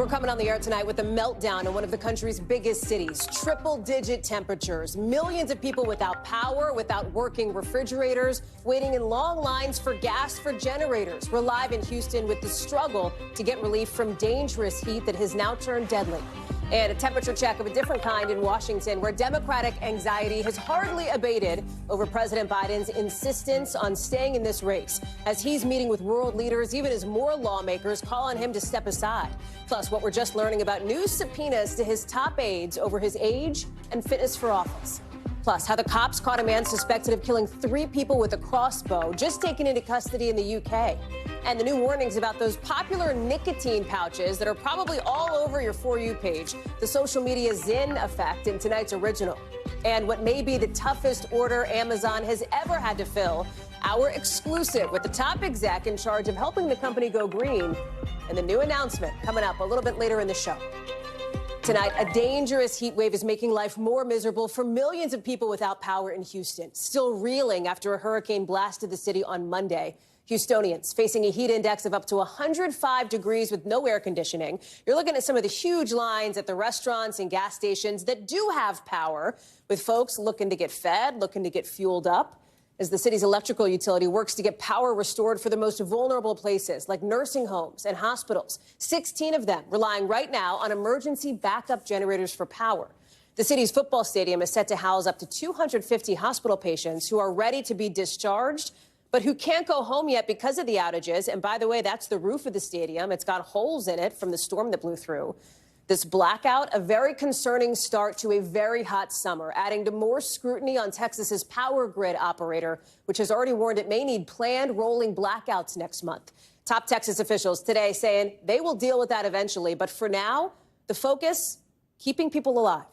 coming on the air tonight with a meltdown in one of the country's biggest cities. Triple-digit temperatures, millions of people without power, without working refrigerators, waiting in long lines for gas for generators. We're live in Houston with the struggle to get relief from dangerous heat that has now turned deadly. And a temperature check of a different kind in Washington, where Democratic anxiety has hardly abated over President Biden's insistence on staying in this race, as he's meeting with world leaders, even as more lawmakers call on him to step aside. Plus, what we're just learning about new subpoenas to his top aides over his age and fitness for office. Plus, how the cops caught a man suspected of killing 3 people with a crossbow, just taken into custody in the UK. And the new warnings about those popular nicotine pouches that are probably all over your For You page, the social media Zin effect in tonight's original. And what may be the toughest order Amazon has ever had to fill, our exclusive with the top exec in charge of helping the company go green, and the new announcement coming up a little bit later in the show. Tonight, a dangerous heat wave is making life more miserable for millions of people without power in Houston, still reeling after a hurricane blasted the city on Monday. Houstonians facing a heat index of up to 105 degrees with no air conditioning. You're looking at some of the huge lines at the restaurants and gas stations that do have power, with folks looking to get fed, looking to get fueled up, as the city's electrical utility works to get power restored for the most vulnerable places, like nursing homes and hospitals. 16 of them relying right now on emergency backup generators for power. The city's football stadium is set to house up to 250 hospital patients who are ready to be discharged, but who can't go home yet because of the outages. And by the way, that's the roof of the stadium. It's got holes in it from the storm that blew through. This blackout, a very concerning start to a very hot summer, adding to more scrutiny on Texas's power grid operator, which has already warned it may need planned rolling blackouts next month. Top Texas officials today saying they will deal with that eventually. But for now, the focus, keeping people alive.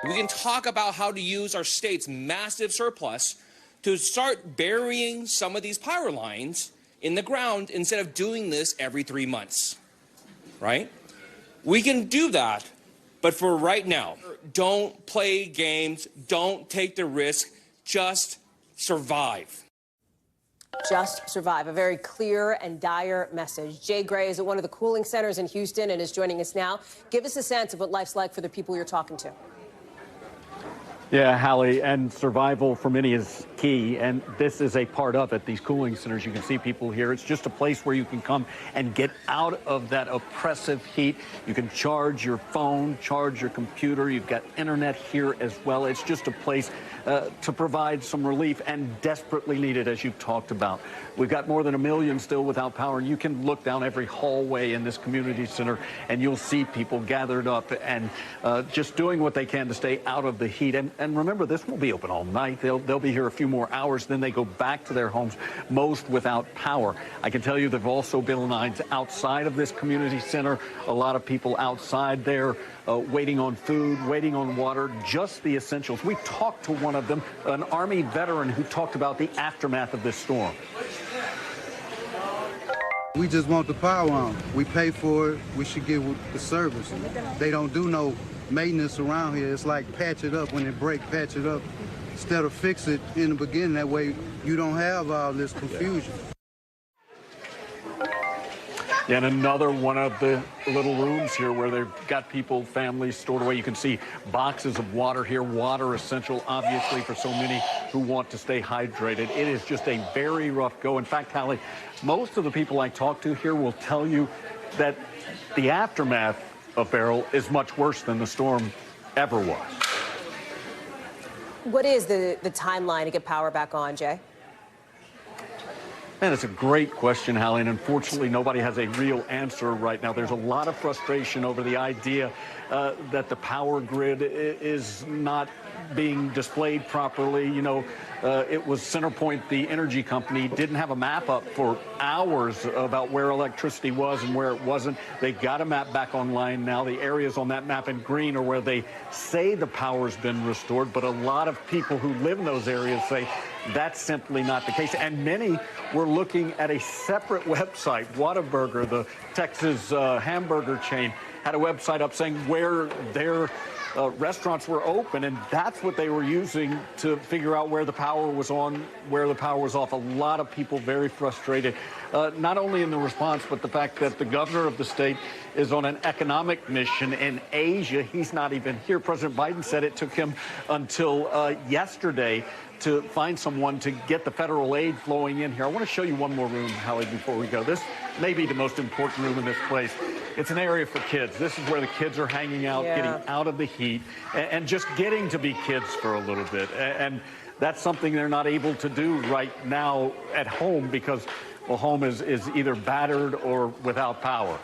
We can talk about how to use our state's massive surplus to start burying some of these power lines in the ground instead of doing this every 3 months, right? We can do that, but for right now, don't play games, don't take the risk, just survive. Just survive. A very clear and dire message. Jay Gray is at one of the cooling centers in Houston and is joining us now. Give us a sense of what life's like for the people you're talking to. Yeah, Hallie, and survival for many is key, and this is a part of it. These cooling centers, you can see people here. It's just a place where you can come and get out of that oppressive heat. You can charge your phone, charge your computer. You've got internet here as well. It's just a place to provide some relief, and desperately needed, as you've talked about. We've got more than 1 million still without power, and you can look down every hallway in this community center, and you'll see people gathered up and just doing what they can to stay out of the heat. And remember, this won't be open all night. They'll be here a few more hours, then they go back to their homes, most without power. I can tell you there have also been lines outside of this community center. A lot of people outside there waiting on food, waiting on water, just the essentials. We talked to one of them, an Army veteran, who talked about the aftermath of this storm. We just want the power on. We pay for it. We should get the service. They don't do no maintenance around here. It's like patch it up. When it break, patch it up instead of fix it in the beginning. That way you don't have all this confusion. And another one of the little rooms here where they've got people, families stored away. You can see boxes of water here. Water essential, obviously, for so many who want to stay hydrated. It is just a very rough go. In fact, Hallie, most of the people I talk to here will tell you that the aftermath of Beryl is much worse than the storm ever was. What is the timeline to get power back on, Jay? Man, it's a great question, Hallie, and unfortunately nobody has a real answer right now. There's a lot of frustration over the idea that the power grid is not being displayed properly. You know, it was CenterPoint, the energy company, didn't have a map up for hours about where electricity was and where it wasn't. They've got a map back online now. The areas on that map in green are where they say the power's been restored, but a lot of people who live in those areas say that's simply not the case. And many were looking at a separate website. Whataburger, the Texas hamburger chain, had a website up saying where their restaurants were open, and that's what they were using to figure out where the power was on, where the power was off. A lot of people very frustrated, not only in the response, but the fact that the governor of the state is on an economic mission in Asia. He's not even here. President Biden said it took him until yesterday to find someone to get the federal aid flowing in here. I want to show you one more room, Hallie, before we go. This may be the most important room in this place. It's an area for kids. This is where the kids are hanging out, getting out of the heat, and just getting to be kids for a little bit. And that's something they're not able to do right now at home because, well, home is either battered or without power.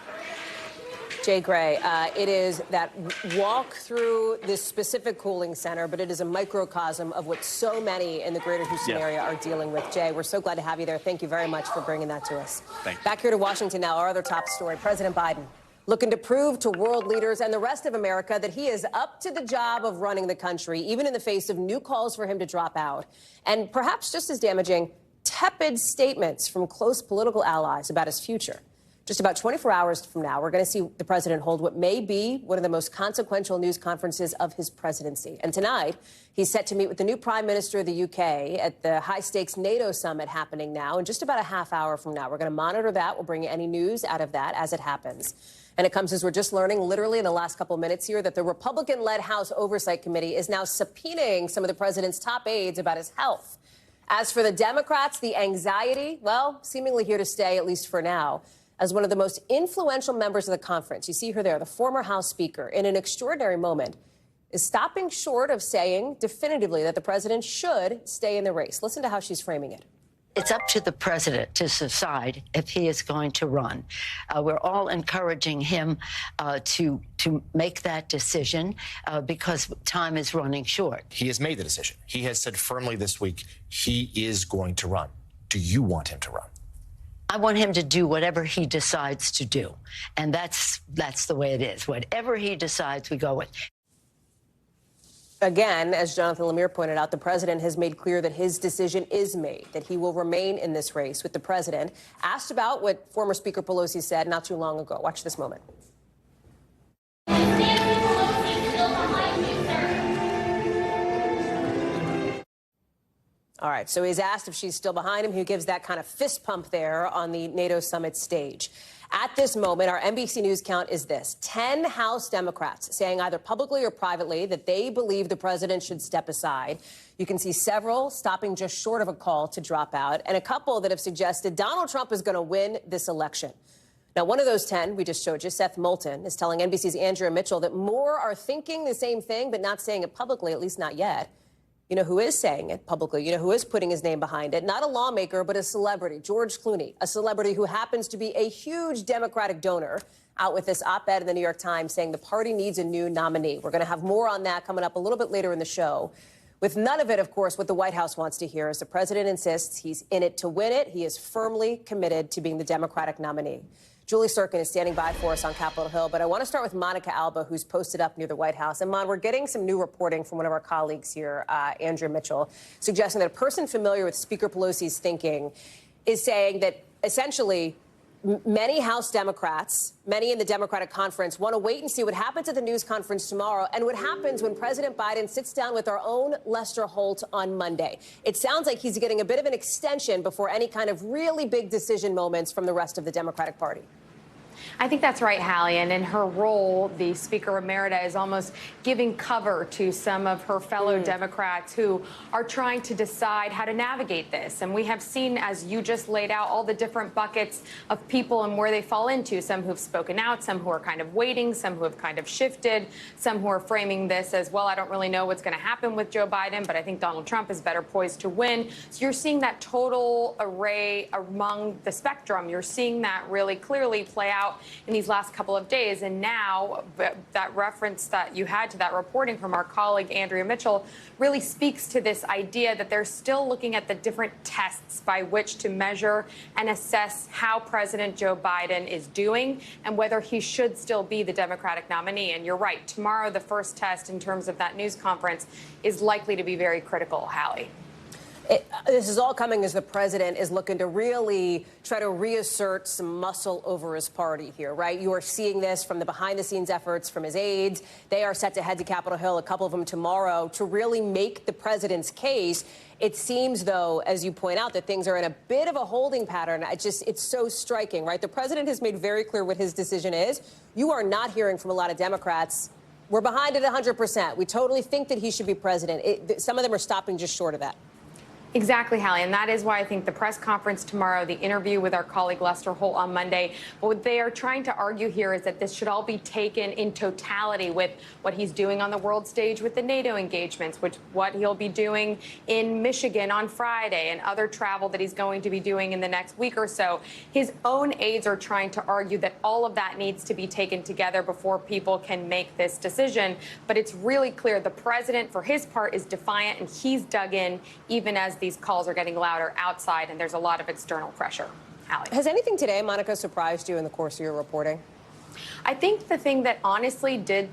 Jay Gray, it is that walk through this specific cooling center, but it is a microcosm of what so many in the greater Houston area are dealing with. Jay, we're so glad to have you there. Thank you very much for bringing that to us. Thanks. Back here to Washington now, our other top story, President Biden looking to prove to world leaders and the rest of America that he is up to the job of running the country, even in the face of new calls for him to drop out. And perhaps just as damaging, tepid statements from close political allies about his future. Just about 24 hours from now, we're going to see the president hold what may be one of the most consequential news conferences of his presidency. And tonight, he's set to meet with the new prime minister of the UK at the high-stakes NATO summit happening now. In just about a half hour from now, we're going to monitor that. We'll bring you any news out of that as it happens. And it comes as we're just learning, literally in the last couple of minutes here, that the Republican-led House Oversight Committee is now subpoenaing some of the president's top aides about his health. As for the Democrats, the anxiety, well, seemingly here to stay, at least for now. As one of the most influential members of the conference, you see her there, the former House Speaker, in an extraordinary moment, is stopping short of saying definitively that the president should stay in the race. Listen to how she's framing it. It's up to the president to decide if he is going to run. We're all encouraging him to make that decision because time is running short. He has made the decision. He has said firmly this week he is going to run. Do you want him to run? I want him to do whatever he decides to do. And that's the way it is. Whatever he decides, we go with. Again, as Jonathan Lemire pointed out, the president has made clear that his decision is made, that he will remain in this race with the president. Asked about what former Speaker Pelosi said not too long ago. Watch this moment. All right, so he's asked if she's still behind him. He gives that kind of fist pump there on the NATO summit stage. At this moment, our NBC News count is this: 10 House Democrats saying either publicly or privately that they believe the president should step aside. You can see several stopping just short of a call to drop out, and a couple that have suggested Donald Trump is going to win this election. Now, one of those 10 we just showed you, Seth Moulton, is telling NBC's Andrea Mitchell that more are thinking the same thing but not saying it publicly, at least not yet. You know who is saying it publicly? You know who is putting his name behind it? Not a lawmaker, but a celebrity, George Clooney, a celebrity who happens to be a huge Democratic donor, out with this op-ed in the New York Times saying the party needs a new nominee. We're going to have more on that coming up a little bit later in the show. With none of it, of course, what the White House wants to hear is the president insists he's in it to win it. He is firmly committed to being the Democratic nominee. Julie Sirkin is standing by for us on Capitol Hill, but I want to start with Monica Alba, who's posted up near the White House. And, Mon, we're getting some new reporting from one of our colleagues here, Andrea Mitchell, suggesting that a person familiar with Speaker Pelosi's thinking is saying that essentially many House Democrats, many in the Democratic conference, want to wait and see what happens at the news conference tomorrow and what happens when President Biden sits down with our own Lester Holt on Monday. It sounds like he's getting a bit of an extension before any kind of really big decision moments from the rest of the Democratic Party. I think that's right, Hallie. And in her role, the Speaker Emerita is almost giving cover to some of her fellow Democrats who are trying to decide how to navigate this. And we have seen, as you just laid out, all the different buckets of people and where they fall into. Some who've spoken out, some who are kind of waiting, some who have kind of shifted, some who are framing this as, well, I don't really know what's going to happen with Joe Biden, but I think Donald Trump is better poised to win. So you're seeing that total array among the spectrum. You're seeing that really clearly play out in these last couple of days. And now that reference that you had to that reporting from our colleague Andrea Mitchell really speaks to this idea that they're still looking at the different tests by which to measure and assess how President Joe Biden is doing and whether he should still be the Democratic nominee. And you're right, tomorrow the first test in terms of that news conference is likely to be very critical, Hallie. This is all coming as the president is looking to really try to reassert some muscle over his party here, right? You are seeing this from the behind-the-scenes efforts from his aides. They are set to head to Capitol Hill, a couple of them tomorrow, to really make the president's case. It seems, though, as you point out, that things are in a bit of a holding pattern. It's so striking, right? The president has made very clear what his decision is. You are not hearing from a lot of Democrats. We're behind it 100%. We totally think that he should be president. Some of them are stopping just short of that. Exactly, Hallie, and that is why I think the press conference tomorrow, the interview with our colleague Lester Holt on Monday, what they are trying to argue here is that this should all be taken in totality with what he's doing on the world stage with the NATO engagements, which what he'll be doing in Michigan on Friday, and other travel that he's going to be doing in the next week or so. His own aides are trying to argue that all of that needs to be taken together before people can make this decision. But it's really clear the president, for his part, is defiant, and he's dug in even as these calls are getting louder outside, and there's a lot of external pressure. Hallie. Has anything today, Monica, surprised you in the course of your reporting? I think the thing that honestly did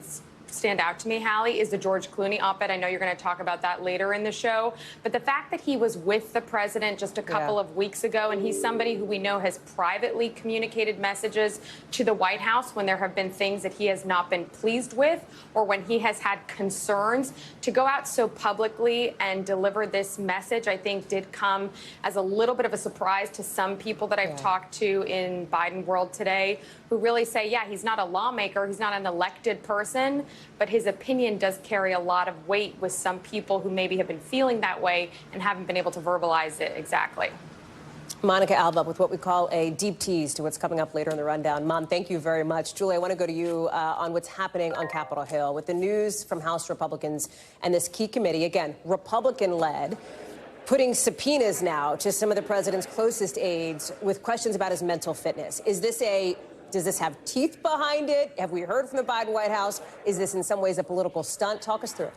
stand out to me, Hallie, is the George Clooney op-ed. I know you're going to talk about that later in the show, but the fact that he was with the president just a couple of weeks ago, and he's somebody who we know has privately communicated messages to the White House when there have been things that he has not been pleased with, or when he has had concerns, to go out so publicly and deliver this message, I think did come as a little bit of a surprise to some people that I've talked to in Biden world today, who really say, yeah, he's not a lawmaker, he's not an elected person, but his opinion does carry a lot of weight with some people who maybe have been feeling that way and haven't been able to verbalize it exactly. Monica Alba with what we call a deep tease to what's coming up later in the rundown. Mom, thank you very much. Julie, I want to go to you on what's happening on Capitol Hill with the news from House Republicans and this key committee, again, Republican-led, putting subpoenas now to some of the president's closest aides with questions about his mental fitness. Does this have teeth behind it? Have we heard from the Biden White House? Is this in some ways a political stunt? Talk us through it.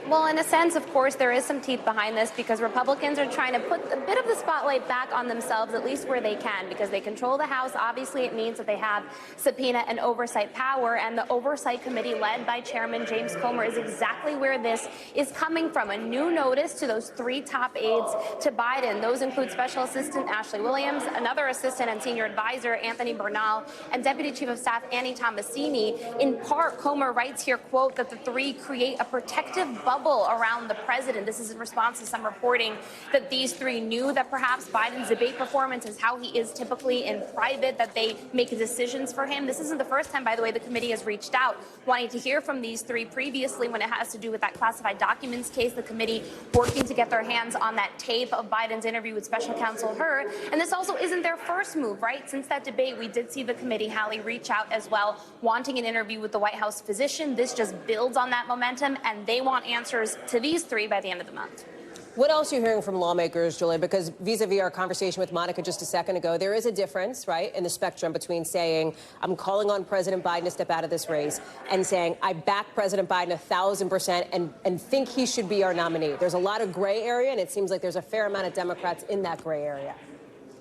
Well, in a sense, of course, there is some teeth behind this because Republicans are trying to put a bit of the spotlight back on themselves, at least where they can, because they control the House. Obviously, it means that they have subpoena and oversight power, and the Oversight Committee led by Chairman James Comer is exactly where this is coming from. A new notice to those three top aides to Biden. Those include Special Assistant Ashley Williams, another assistant and senior advisor, Anthony Bernal, and Deputy Chief of Staff Annie Tomasini. In part, Comer writes here, quote, that the three create a protective bubble around the president. This is in response to some reporting that these three knew that perhaps Biden's debate performance is how he is typically in private, that they make decisions for him. This isn't the first time, by the way, the committee has reached out wanting to hear from these three previously when it has to do with that classified documents case. The committee working to get their hands on that tape of Biden's interview with Special Counsel Hur. And this also isn't their first move, right? Since that debate, we did see the committee, Hallie, reach out as well, wanting an interview with the White House physician. This just builds on that momentum, and they want answers to these three by the end of the month. What else are you hearing from lawmakers, Julie? Because vis-a-vis our conversation with Monica just a second ago, there is a difference, right, in the spectrum between saying, I'm calling on President Biden to step out of this race, and saying, I back President Biden 1,000% and think he should be our nominee. There's a lot of gray area, and it seems like there's a fair amount of Democrats in that gray area.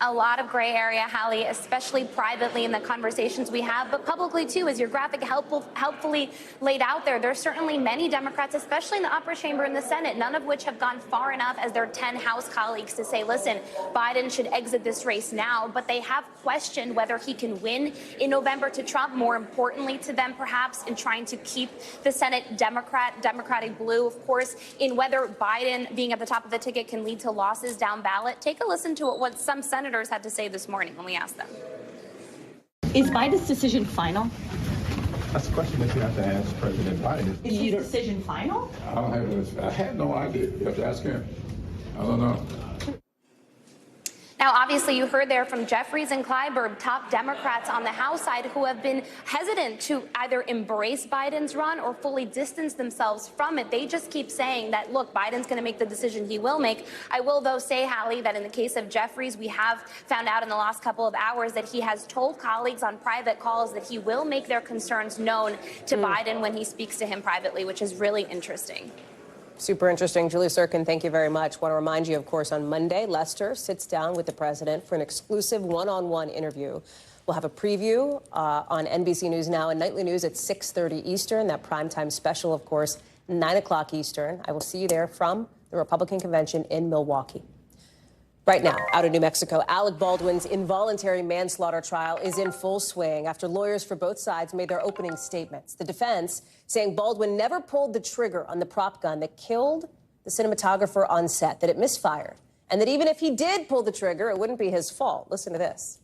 A lot of gray area, Hallie, especially privately in the conversations we have, but publicly, too, as your graphic helpfully laid out there. There's certainly many Democrats, especially in the upper chamber in the Senate, none of which have gone far enough as their 10 House colleagues to say, listen, Biden should exit this race now. But they have questioned whether he can win in November to Trump. More importantly to them, perhaps, in trying to keep the Senate Democratic blue, of course, in whether Biden being at the top of the ticket can lead to losses down ballot. Take a listen to what some senators had to say this morning when we asked them. Is Biden's decision final? That's a question that you have to ask President Biden. Is his decision final? I have no idea. You have to ask him. I don't know. Now, obviously, you heard there from Jeffries and Clyburn, top Democrats on the House side, who have been hesitant to either embrace Biden's run or fully distance themselves from it. They just keep saying that, look, Biden's going to make the decision he will make. I will, though, say, Hallie, that in the case of Jeffries, we have found out in the last couple of hours that he has told colleagues on private calls that he will make their concerns known to Biden when he speaks to him privately, which is really interesting. Super interesting. Julie Sirkin, thank you very much. Want to remind you, of course, on Monday, Lester sits down with the president for an exclusive one-on-one interview. We'll have a preview on NBC News Now and Nightly News at 6:30 Eastern. That primetime special, of course, 9 o'clock Eastern. I will see you there from the Republican convention in Milwaukee. Right now, out of New Mexico, Alec Baldwin's involuntary manslaughter trial is in full swing after lawyers for both sides made their opening statements. The defense saying Baldwin never pulled the trigger on the prop gun that killed the cinematographer on set, that it misfired, and that even if he did pull the trigger, it wouldn't be his fault. Listen to this.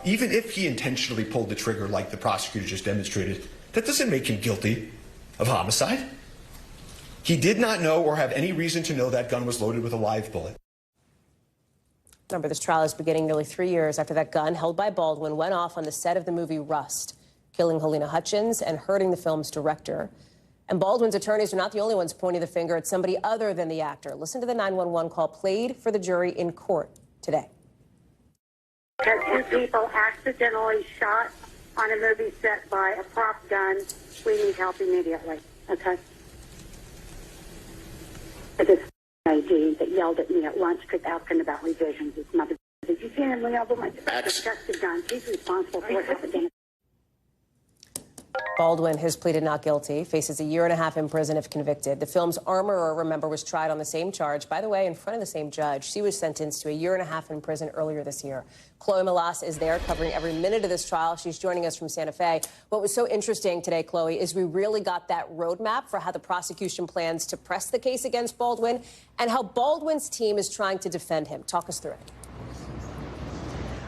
Even if he intentionally pulled the trigger like the prosecutor just demonstrated, that doesn't make him guilty of homicide. He did not know or have any reason to know that gun was loaded with a live bullet. Remember, this trial is beginning nearly 3 years after that gun held by Baldwin went off on the set of the movie Rust, killing Helena Hutchins and hurting the film's director. And Baldwin's attorneys are not the only ones pointing the finger at somebody other than the actor. Listen to the 911 call played for the jury in court today. Had two people accidentally shot on a movie set by a prop gun. We need help immediately. Okay? This AG that yelled at me at lunch because asking about revisions. His mother said, you can't leave over my disgusted gun. He's responsible for it again. Baldwin has pleaded not guilty, faces 1.5 years in prison if convicted. The film's armorer, remember, was tried on the same charge, by the way, in front of the same judge. She was sentenced to 1.5 years in prison earlier this year. Chloe Melas is there covering every minute of this trial. She's joining us from Santa Fe. What was so interesting today, Chloe, is we really got that roadmap for how the prosecution plans to press the case against Baldwin and how Baldwin's team is trying to defend him. Talk us through it.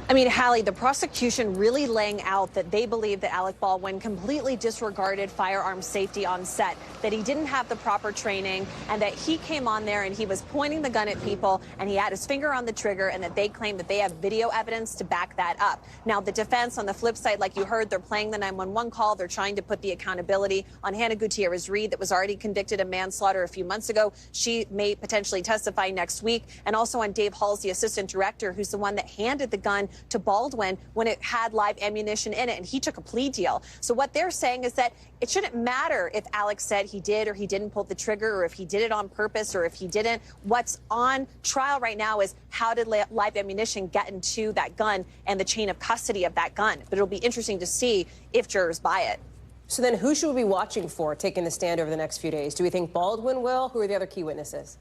I mean, Hallie, the prosecution really laying out that they believe that Alec Baldwin completely disregarded firearm safety on set, that he didn't have the proper training, and that he came on there and he was pointing the gun at people and he had his finger on the trigger, and that they claim that they have video evidence to back that up. Now, the defense on the flip side, like you heard, they're playing the 911 call. They're trying to put the accountability on Hannah Gutierrez-Reed that was already convicted of manslaughter a few months ago. She may potentially testify next week. And also on Dave Halls, the assistant director, who's the one that handed the gun to Baldwin when it had live ammunition in it, and he took a plea deal. So what they're saying is that it shouldn't matter if Alex said he did or he didn't pull the trigger, or if he did it on purpose or if he didn't. What's on trial right now is how did live ammunition get into that gun and the chain of custody of that gun. But it'll be interesting to see if jurors buy it. So then who should we be watching for taking the stand over the next few days? Do we think Baldwin will? Who are the other key witnesses?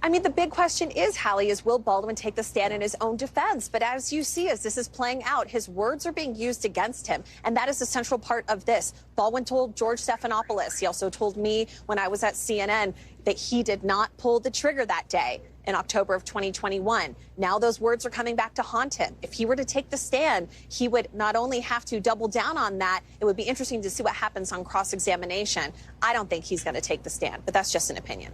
I mean, the big question is, Hallie, is will Baldwin take the stand in his own defense? But as you see, as this is playing out, his words are being used against him. And that is the central part of this. Baldwin told George Stephanopoulos, he also told me when I was at CNN, that he did not pull the trigger that day in October of 2021. Now those words are coming back to haunt him. If he were to take the stand, he would not only have to double down on that, it would be interesting to see what happens on cross-examination. I don't think he's going to take the stand, but that's just an opinion.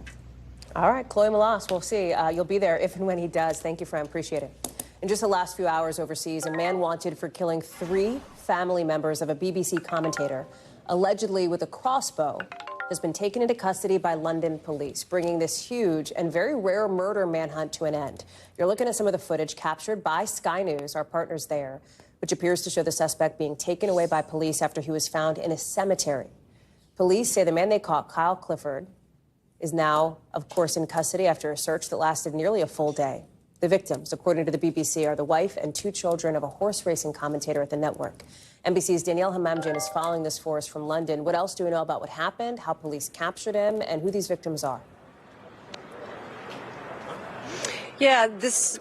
All right, Chloe Melas, we'll see. You'll be there if and when he does. Thank you, friend. Appreciate it. In just the last few hours overseas, a man wanted for killing 3 family members of a BBC commentator, allegedly with a crossbow, has been taken into custody by London police, bringing this huge and very rare murder manhunt to an end. You're looking at some of the footage captured by Sky News, our partners there, which appears to show the suspect being taken away by police after he was found in a cemetery. Police say the man they caught, Kyle Clifford, is now, of course, in custody after a search that lasted nearly a full day. The victims, according to the BBC, are the wife and 2 children of a horse racing commentator at the network. NBC's Danielle Hamamdjian is following this for us from London. What else do we know about what happened, how police captured him, and who these victims are? Yeah,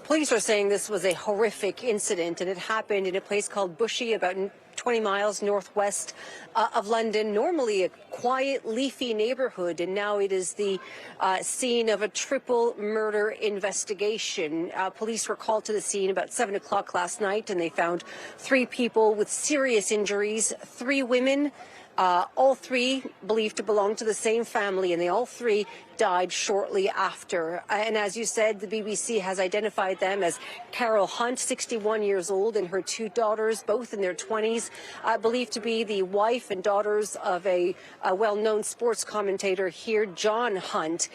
police are saying this was a horrific incident, and it happened in a place called Bushy, about 20 miles northwest of London, normally a quiet, leafy neighborhood, and now it is the scene of a triple murder investigation. Police were called to the scene about 7 o'clock last night, and they found 3 people with serious injuries, 3 women, all 3 believed to belong to the same family, and they all 3 died shortly after. And as you said, the BBC has identified them as Carol Hunt, 61 years old, and her 2 daughters, both in their 20s, believed to be the wife and daughters of a well-known sports commentator here, John Hunt.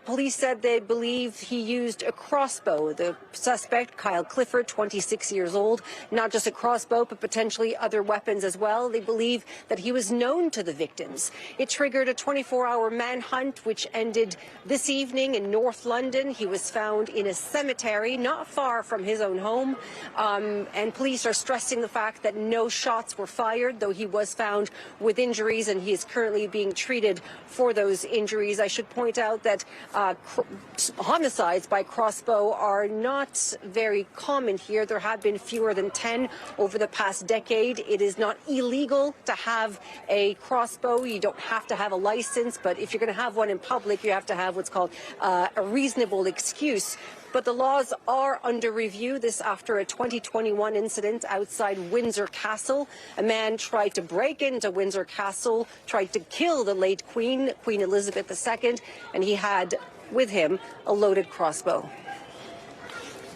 Police said they believe he used a crossbow. The suspect, Kyle Clifford, 26 years old, not just a crossbow, but potentially other weapons as well. They believe that he was known to the victims. It triggered a 24-hour manhunt, which ended this evening in North London. He was found in a cemetery not far from his own home, and police are stressing the fact that no shots were fired, though he was found with injuries, and he is currently being treated for those injuries. I should point out that homicides by crossbow are not very common here. There have been fewer than 10 over the past decade. It is not illegal to have a crossbow. You don't have to have a license, but if you're going to have one in public, you have to have what's called a reasonable excuse. But the laws are under review. This after a 2021 incident outside Windsor Castle. A man tried to break into Windsor Castle, tried to kill the late Queen Elizabeth II, and he had with him a loaded crossbow.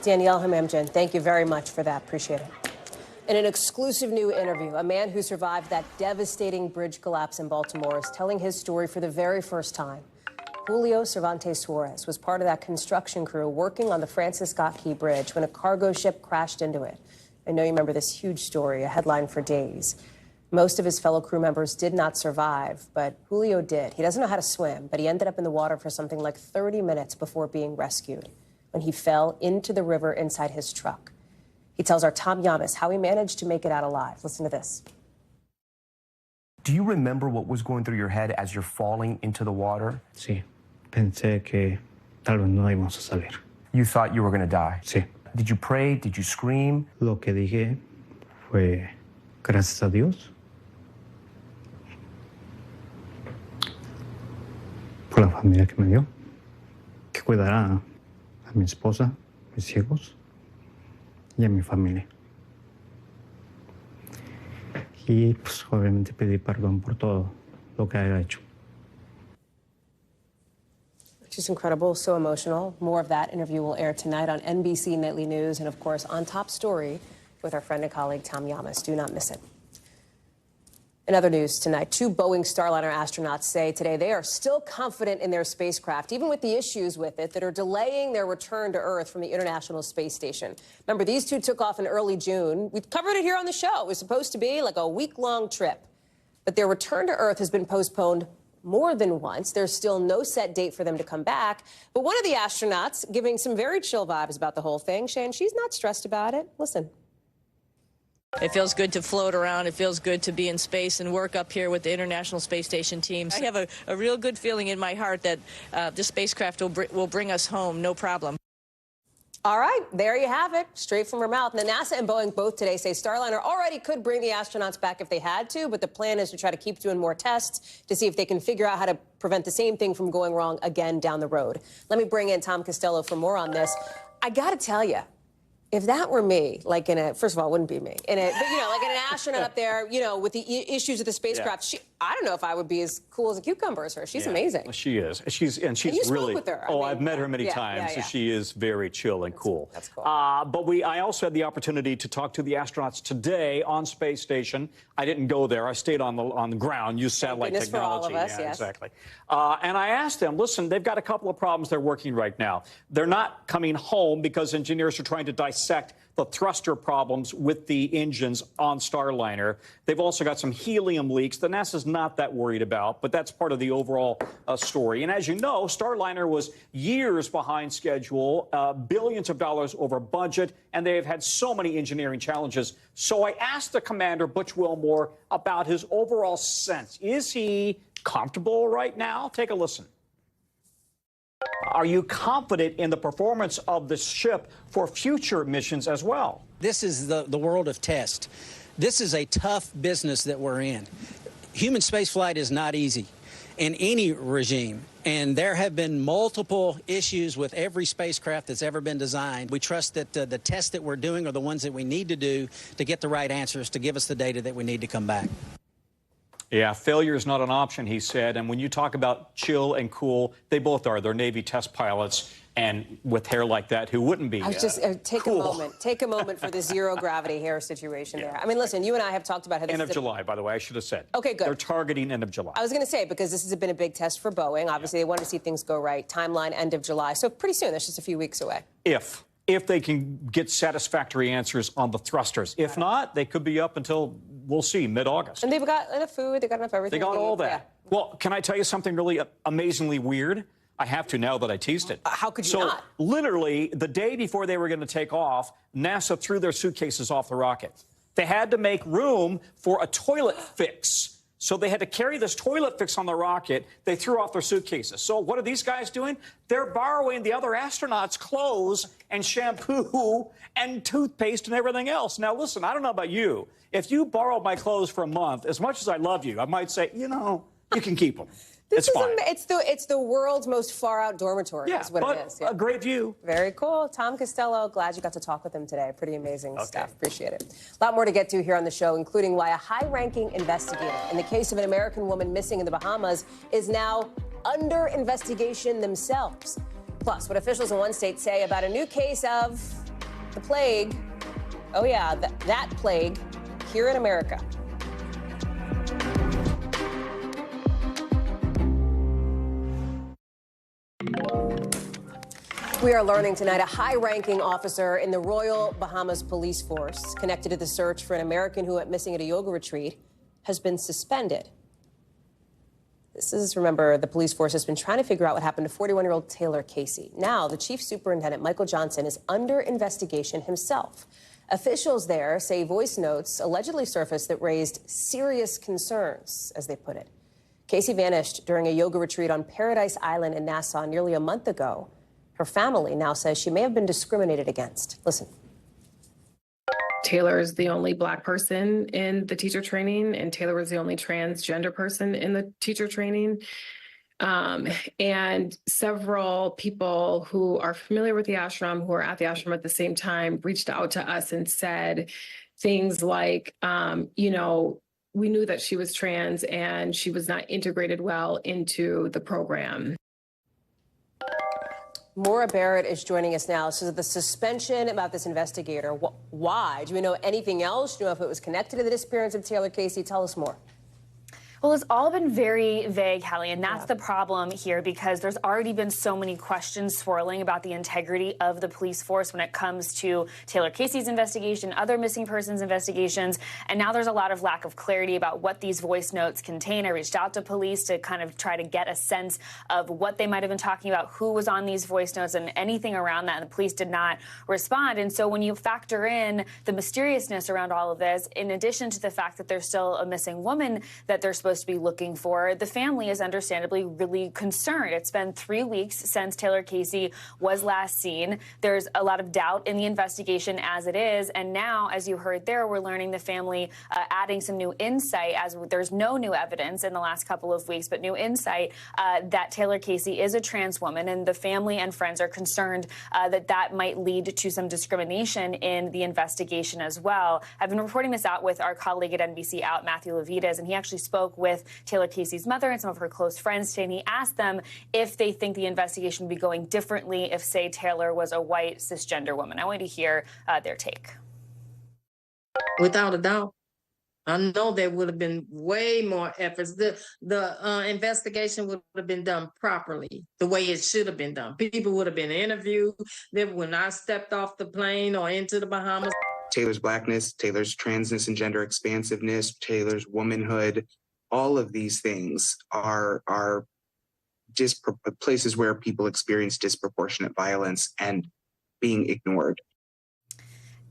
Danielle Hamamdjian, thank you very much for that. Appreciate it. In an exclusive new interview, a man who survived that devastating bridge collapse in Baltimore is telling his story for the very first time. Julio Cervantes Suarez was part of that construction crew working on the Francis Scott Key Bridge when a cargo ship crashed into it. I know you remember this huge story, a headline for days. Most of his fellow crew members did not survive, but Julio did. He doesn't know how to swim, but he ended up in the water for something like 30 minutes before being rescued when he fell into the river inside his truck. He tells our Tom Yamas how he managed to make it out alive. Listen to this. Do you remember what was going through your head as you're falling into the water? Sí, pensé que tal vez no íbamos a salir. You thought you were going to die? Sí. Did you pray? Did you scream? Lo que dije fue gracias a Dios por la familia que me dio, que cuidará a mi esposa, mis hijos y a mi familia. Y pues obviamente pedí perdón por todo lo que haya hecho. Just incredible, so emotional. More of that interview will air tonight on NBC Nightly News and, of course, on Top Story with our friend and colleague Tom Yamas. Do not miss it. In other news tonight, 2 Boeing Starliner astronauts say today they are still confident in their spacecraft, even with the issues with it that are delaying their return to Earth from the International Space Station. Remember, these 2 took off in early June. We've covered it here on the show. It was supposed to be like a week-long trip. But their return to Earth has been postponed more than once. There's still no set date for them to come back. But one of the astronauts giving some very chill vibes about the whole thing, Shane, she's not stressed about it. Listen. It feels good to float around. It feels good to be in space and work up here with the International Space Station teams. I have a real good feeling in my heart that the spacecraft will bring us home, no problem. All right, there you have it, straight from her mouth. Now, NASA and Boeing both today say Starliner already could bring the astronauts back if they had to, but the plan is to try to keep doing more tests to see if they can figure out how to prevent the same thing from going wrong again down the road. Let me bring in Tom Costello for more on this. I got to tell you, if that were me, like in a, first of all, it wouldn't be me, but you know, like an astronaut up there, you know, with the issues of the spacecraft, I don't know if I would be as cool as a cucumber as her. She's amazing. Well, she is. She's and you really. spoke with her. Oh, I've met her many times. So she is very chill and cool. That's cool. But I also had the opportunity to talk to the astronauts today on Space Station. I didn't go there. I stayed on the ground, used satellite technology. For all of us, yeah, yes. Exactly. And I asked them, listen, they've got a couple of problems they're working right now. They're not coming home because engineers are trying to dissect the thruster problems with the engines on Starliner. They've also got some helium leaks that NASA's not that worried about, but that's part of the overall story. And as you know, Starliner was years behind schedule, billions of dollars over budget, and they have had so many engineering challenges. So I asked the commander, Butch Wilmore, about his overall sense. Is he comfortable right now? Take a listen. Are you confident in the performance of the ship for future missions as well? This is the world of test. This is a tough business that we're in. Human spaceflight is not easy in any regime, and there have been multiple issues with every spacecraft that's ever been designed. We trust that the tests that we're doing are the ones that we need to do to get the right answers, to give us the data that we need to come back. Yeah, failure is not an option, he said. And when you talk about chill and cool, they both are. They're Navy test pilots. And with hair like that, who wouldn't be? I was just cool. Take a moment for the zero gravity hair situation there. I mean, listen, you and I have talked about how this end of July, by the way, I should have said. Okay, good. They're targeting end of July. I was going to say, because this has been a big test for Boeing. Obviously, they want to see things go right. Timeline, end of July. So pretty soon. That's just a few weeks away. If they can get satisfactory answers on the thrusters. If not, they could be up until we'll see, mid-August. And they've got enough food, they've got enough everything. They got all that. Yeah. Well, can I tell you something really amazingly weird? I have to now that I teased it. How could you not? Literally, the day before they were going to take off, NASA threw their suitcases off the rocket. They had to make room for a toilet fix. So they had to carry this toilet fix on the rocket. They threw off their suitcases. So what are these guys doing? They're borrowing the other astronauts' clothes and shampoo and toothpaste and everything else. Now, listen, I don't know about you. If you borrowed my clothes for a month, as much as I love you, I might say, you know, you can keep them. It's fine. It's the world's most far-out dormitory, is what it is. Yeah. A great view. Very cool. Tom Costello, glad you got to talk with him today. Pretty amazing stuff. Appreciate it. A lot more to get to here on the show, including why a high-ranking investigator in the case of an American woman missing in the Bahamas is now under investigation themselves. Plus, what officials in one state say about a new case of the plague. Oh, yeah, that plague here in America. We are learning tonight a high-ranking officer in the Royal Bahamas Police Force connected to the search for an American who went missing at a yoga retreat has been suspended. This is, remember, the police force has been trying to figure out what happened to 41-year-old Taylor Casey. Now, the chief superintendent, Michael Johnson, is under investigation himself. Officials there say voice notes allegedly surfaced that raised serious concerns, as they put it. Casey vanished during a yoga retreat on Paradise Island in Nassau nearly a month ago. Her family now says she may have been discriminated against. Listen. Taylor is the only Black person in the teacher training, and Taylor was the only transgender person in the teacher training. And several people who are familiar with the ashram, who are at the ashram at the same time, reached out to us and said things like, you know, we knew that she was trans and she was not integrated well into the program. Maura Barrett is joining us now. So the suspension about this investigator, why? Do we know anything else? Do you know if it was connected to the disappearance of Taylor Casey? Tell us more. Well, it's all been very vague, Hallie, and that's the problem here, because there's already been so many questions swirling about the integrity of the police force when it comes to Taylor Casey's investigation, other missing persons investigations, and now there's a lot of lack of clarity about what these voice notes contain. I reached out to police to kind of try to get a sense of what they might have been talking about, who was on these voice notes, and anything around that, and the police did not respond. And so when you factor in the mysteriousness around all of this, in addition to the fact that there's still a missing woman that they're supposed to be looking for, the family is understandably really concerned. It's been 3 weeks since Taylor Casey was last seen. There's a lot of doubt in the investigation as it is, and now, as you heard there, we're learning the family adding some new insight, as there's no new evidence in the last couple of weeks, but new insight that Taylor Casey is a trans woman, and the family and friends are concerned that might lead to some discrimination in the investigation as well. I've been reporting this out with our colleague at NBC Out, Matthew Levitas, and he actually spoke with Taylor Casey's mother and some of her close friends today, and he asked them if they think the investigation would be going differently if, say, Taylor was a white cisgender woman. I want you to hear their take. Without a doubt. I know there would have been way more efforts. The investigation would have been done properly, the way it should have been done. People would have been interviewed. When I stepped off the plane or into the Bahamas. Taylor's Blackness, Taylor's transness and gender expansiveness, Taylor's womanhood, all of these things are places where people experience disproportionate violence and being ignored.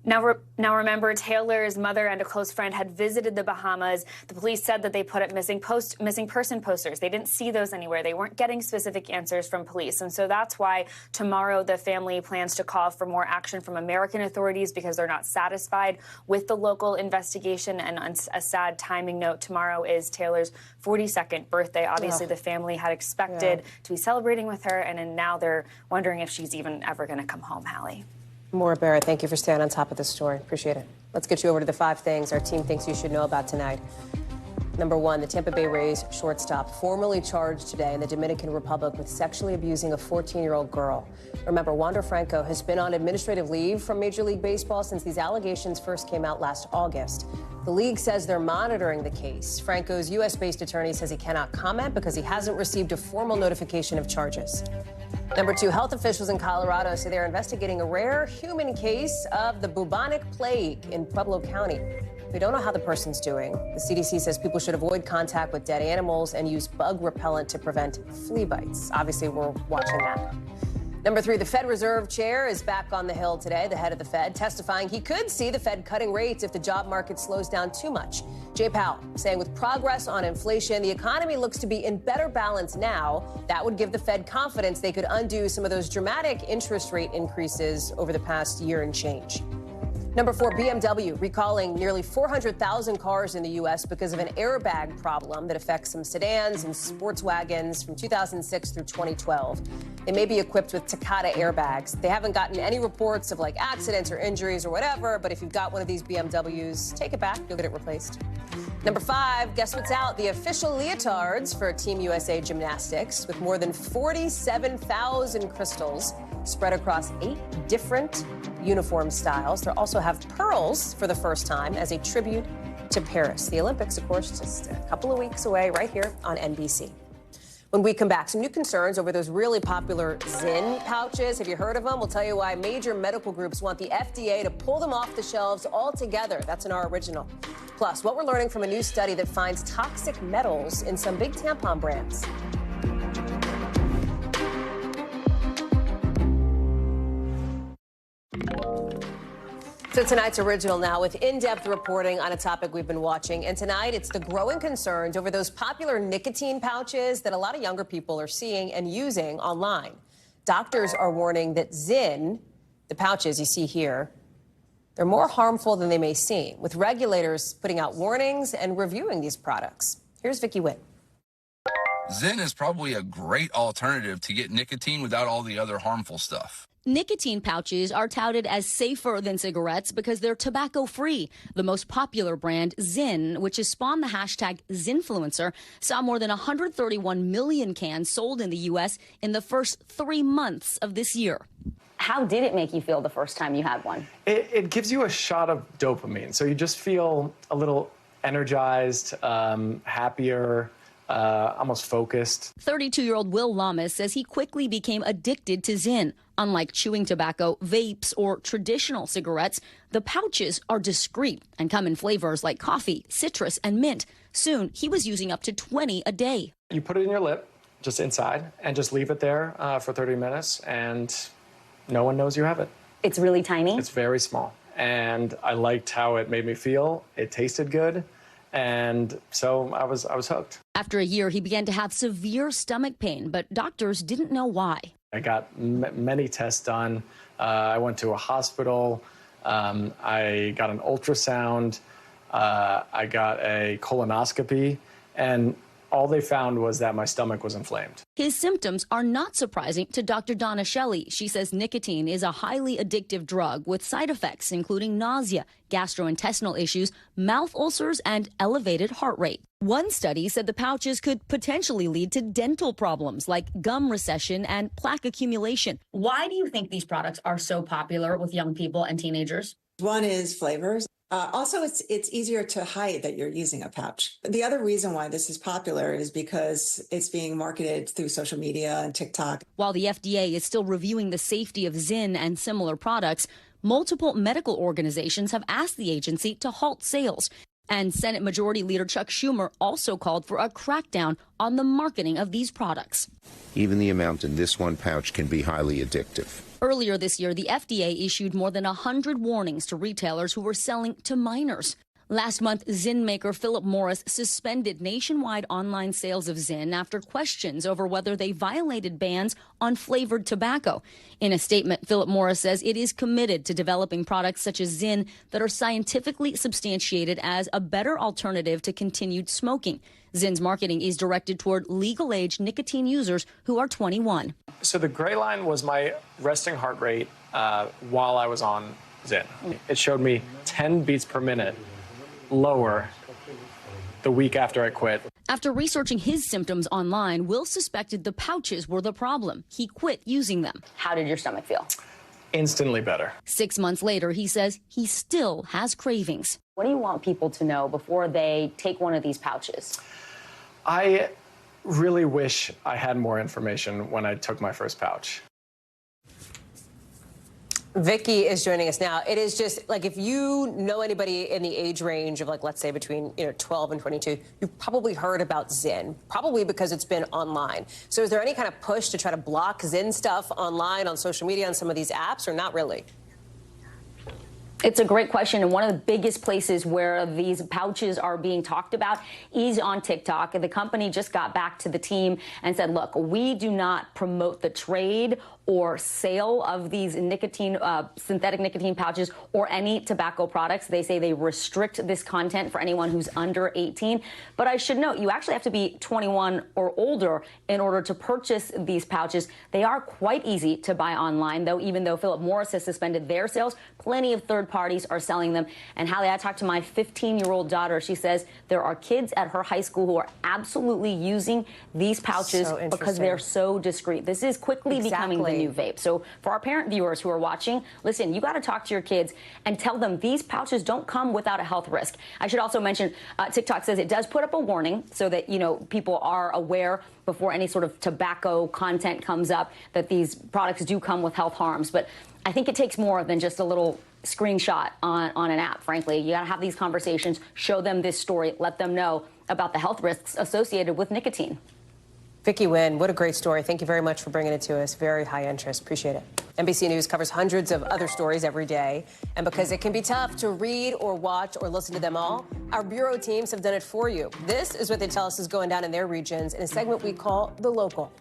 Now remember, Taylor's mother and a close friend had visited the Bahamas. The police said that they put up missing person posters. They didn't see those anywhere. They weren't getting specific answers from police. And so that's why tomorrow the family plans to call for more action from American authorities, because they're not satisfied with the local investigation. And on a sad timing note, tomorrow is Taylor's 42nd birthday. Obviously, the family had expected to be celebrating with her, and now they're wondering if she's even ever going to come home, Hallie. Maura Barrett, thank you for staying on top of this story. Appreciate it. Let's get you over to the 5 things our team thinks you should know about tonight. Number 1, the Tampa Bay Rays shortstop formally charged today in the Dominican Republic with sexually abusing a 14-year-old girl. Remember, Wander Franco has been on administrative leave from Major League Baseball since these allegations first came out last August. The league says they're monitoring the case. Franco's U.S.-based attorney says he cannot comment because he hasn't received a formal notification of charges. Number 2, health officials in Colorado say they're investigating a rare human case of the bubonic plague in Pueblo County. We don't know how the person's doing. The CDC says people should avoid contact with dead animals and use bug repellent to prevent flea bites. Obviously, we're watching that. Number 3, the Fed Reserve Chair is back on the Hill today, the head of the Fed, testifying he could see the Fed cutting rates if the job market slows down too much. Jay Powell saying with progress on inflation, the economy looks to be in better balance now. That would give the Fed confidence they could undo some of those dramatic interest rate increases over the past year and change. Number 4, BMW recalling nearly 400,000 cars in the U.S. because of an airbag problem that affects some sedans and sports wagons from 2006 through 2012. They may be equipped with Takata airbags. They haven't gotten any reports of like accidents or injuries or whatever, but if you've got one of these BMWs, take it back. You'll get it replaced. Number 5, guess what's out? The official leotards for Team USA Gymnastics with more than 47,000 crystals spread across 8 different uniform styles. They'll also have pearls for the first time as a tribute to Paris. The Olympics, of course, just a couple of weeks away right here on NBC. When we come back, some new concerns over those really popular Zyn pouches. Have you heard of them? We'll tell you why major medical groups want the FDA to pull them off the shelves altogether. That's in our original. Plus, what we're learning from a new study that finds toxic metals in some big tampon brands. So tonight's original now with in-depth reporting on a topic we've been watching. And tonight, it's the growing concerns over those popular nicotine pouches that a lot of younger people are seeing and using online. Doctors are warning that Zyn, the pouches you see here, they're more harmful than they may seem, with regulators putting out warnings and reviewing these products. Here's Vicki Witt. Zyn is probably a great alternative to get nicotine without all the other harmful stuff. Nicotine pouches are touted as safer than cigarettes because they're tobacco-free. The most popular brand, Zyn, which has spawned the hashtag Zinfluencer, saw more than 131 million cans sold in the U.S. in the first 3 months of this year. How did it make you feel the first time you had one? It gives you a shot of dopamine, so you just feel a little energized, happier, almost focused. 32-year-old Will Lamas says he quickly became addicted to Zyn. Unlike chewing tobacco, vapes, or traditional cigarettes, the pouches are discreet and come in flavors like coffee, citrus, and mint. Soon, he was using up to 20 a day. You put it in your lip, just inside, and just leave it there for 30 minutes, and no one knows you have it. It's really tiny? It's very small, and I liked how it made me feel. It tasted good, and so I was hooked. After a year, he began to have severe stomach pain, but doctors didn't know why. I got many tests done. I went to a hospital. I got an ultrasound. I got a colonoscopy. And all they found was that my stomach was inflamed. His symptoms are not surprising to Dr. Donna Shelley. She says nicotine is a highly addictive drug with side effects, including nausea, gastrointestinal issues, mouth ulcers, and elevated heart rate. One study said the pouches could potentially lead to dental problems like gum recession and plaque accumulation. Why do you think these products are so popular with young people and teenagers? One is flavors. Also, it's easier to hide that you're using a pouch. The other reason why this is popular is because it's being marketed through social media and TikTok. While the FDA is still reviewing the safety of Zyn and similar products, multiple medical organizations have asked the agency to halt sales. And Senate Majority Leader Chuck Schumer also called for a crackdown on the marketing of these products. Even the amount in this one pouch can be highly addictive. Earlier this year, the FDA issued more than 100 warnings to retailers who were selling to minors. Last month, Zyn maker Philip Morris suspended nationwide online sales of Zyn after questions over whether they violated bans on flavored tobacco. In a statement, Philip Morris says it is committed to developing products such as Zyn that are scientifically substantiated as a better alternative to continued smoking. Zyn's marketing is directed toward legal-age nicotine users who are 21. So the gray line was my resting heart rate while I was on Zyn. It showed me 10 beats per minute lower the week after I quit. After researching his symptoms online, Will suspected the pouches were the problem. He quit using them. How did your stomach feel? Instantly better. 6 months later, he says he still has cravings. What do you want people to know before they take one of these pouches? I really wish I had more information when I took my first pouch. Vicky is joining us now. It is just like, if you know anybody in the age range of, like, let's say between 12 and 22, you've probably heard about Zyn, probably because it's been online. So is there any kind of push to try to block Zyn stuff online, on social media, on some of these apps, or not really? It's a great question, and one of the biggest places where these pouches are being talked about is on TikTok. And the company just got back to the team and said, look, we do not promote the trade or sale of these nicotine, synthetic nicotine pouches or any tobacco products. They say they restrict this content for anyone who's under 18. But I should note, you actually have to be 21 or older in order to purchase these pouches. They are quite easy to buy online, though, even though Philip Morris has suspended their sales. Plenty of third parties are selling them. And Hallie, I talked to my 15-year-old daughter. She says there are kids at her high school who are absolutely using these pouches because they're so discreet. This is quickly becoming the new vape. So for our parent viewers who are watching, listen, you got to talk to your kids and tell them these pouches don't come without a health risk. I should also mention TikTok says it does put up a warning so that, people are aware before any sort of tobacco content comes up that these products do come with health harms. But I think it takes more than just a little screenshot on an app, frankly. You got to have these conversations, show them this story, let them know about the health risks associated with nicotine. Vicky Nguyen, what a great story. Thank you very much for bringing it to us. Very high interest. Appreciate it. NBC News covers hundreds of other stories every day. And because it can be tough to read or watch or listen to them all, our bureau teams have done it for you. This is what they tell us is going down in their regions in a segment we call The Local.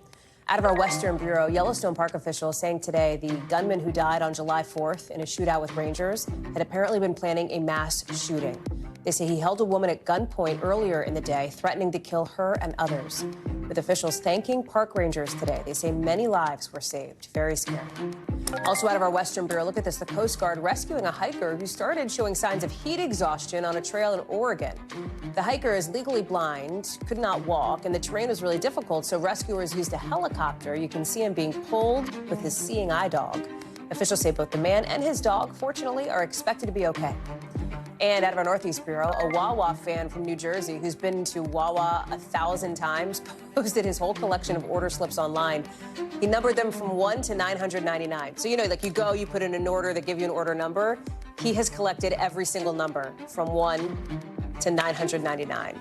Out of our Western Bureau, Yellowstone Park officials saying today the gunman who died on July 4th in a shootout with rangers had apparently been planning a mass shooting. They say he held a woman at gunpoint earlier in the day, threatening to kill her and others. With officials thanking park rangers today, they say many lives were saved. Very scary. Also out of our Western Bureau, look at this. The Coast Guard rescuing a hiker who started showing signs of heat exhaustion on a trail in Oregon. The hiker is legally blind, could not walk, and the terrain was really difficult, so rescuers used a helicopter. You can see him being pulled with his seeing eye dog. Officials say both the man and his dog, fortunately, are expected to be okay. And out of our Northeast Bureau, a Wawa fan from New Jersey who's been to Wawa 1,000 times posted his whole collection of order slips online. He numbered them from 1 to 999. So, like you go, you put in an order, they give you an order number. He has collected every single number from 1 to 999.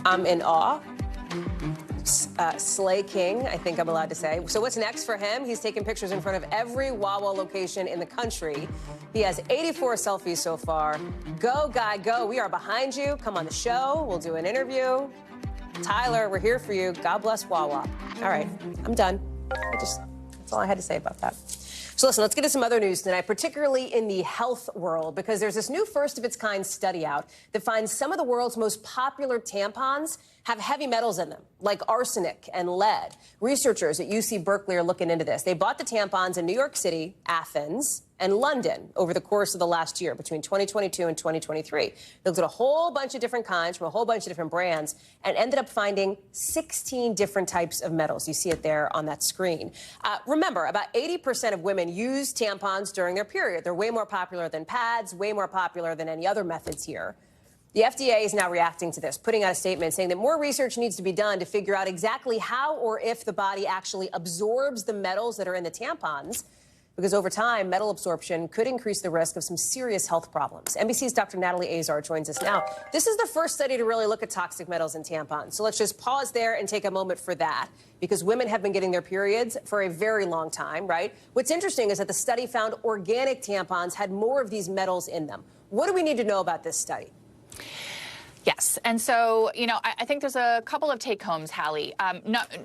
I'm in awe. Slay King, I think I'm allowed to say. So what's next for him? He's taken pictures in front of every Wawa location in the country. He has 84 selfies so far. Go, guy, go. We are behind you. Come on the show. We'll do an interview. Tyler, we're here for you. God bless Wawa. All right, I'm done. That's all I had to say about that. So listen, let's get to some other news tonight, particularly in the health world, because there's this new first-of-its-kind study out that finds some of the world's most popular tampons have heavy metals in them, like arsenic and lead. Researchers at UC Berkeley are looking into this. They bought the tampons in New York City, Athens, and London over the course of the last year, between 2022 and 2023. They looked at a whole bunch of different kinds from a whole bunch of different brands and ended up finding 16 different types of metals. You see it there on that screen. Remember, about 80% of women use tampons during their period. They're way more popular than pads, way more popular than any other methods here. The FDA is now reacting to this, putting out a statement saying that more research needs to be done to figure out exactly how or if the body actually absorbs the metals that are in the tampons, because over time, metal absorption could increase the risk of some serious health problems. NBC's Dr. Natalie Azar joins us now. This is the first study to really look at toxic metals in tampons. So let's just pause there and take a moment for that, because women have been getting their periods for a very long time, right? What's interesting is that the study found organic tampons had more of these metals in them. What do we need to know about this study? Yes. And so, I think there's a couple of take-homes, Hallie.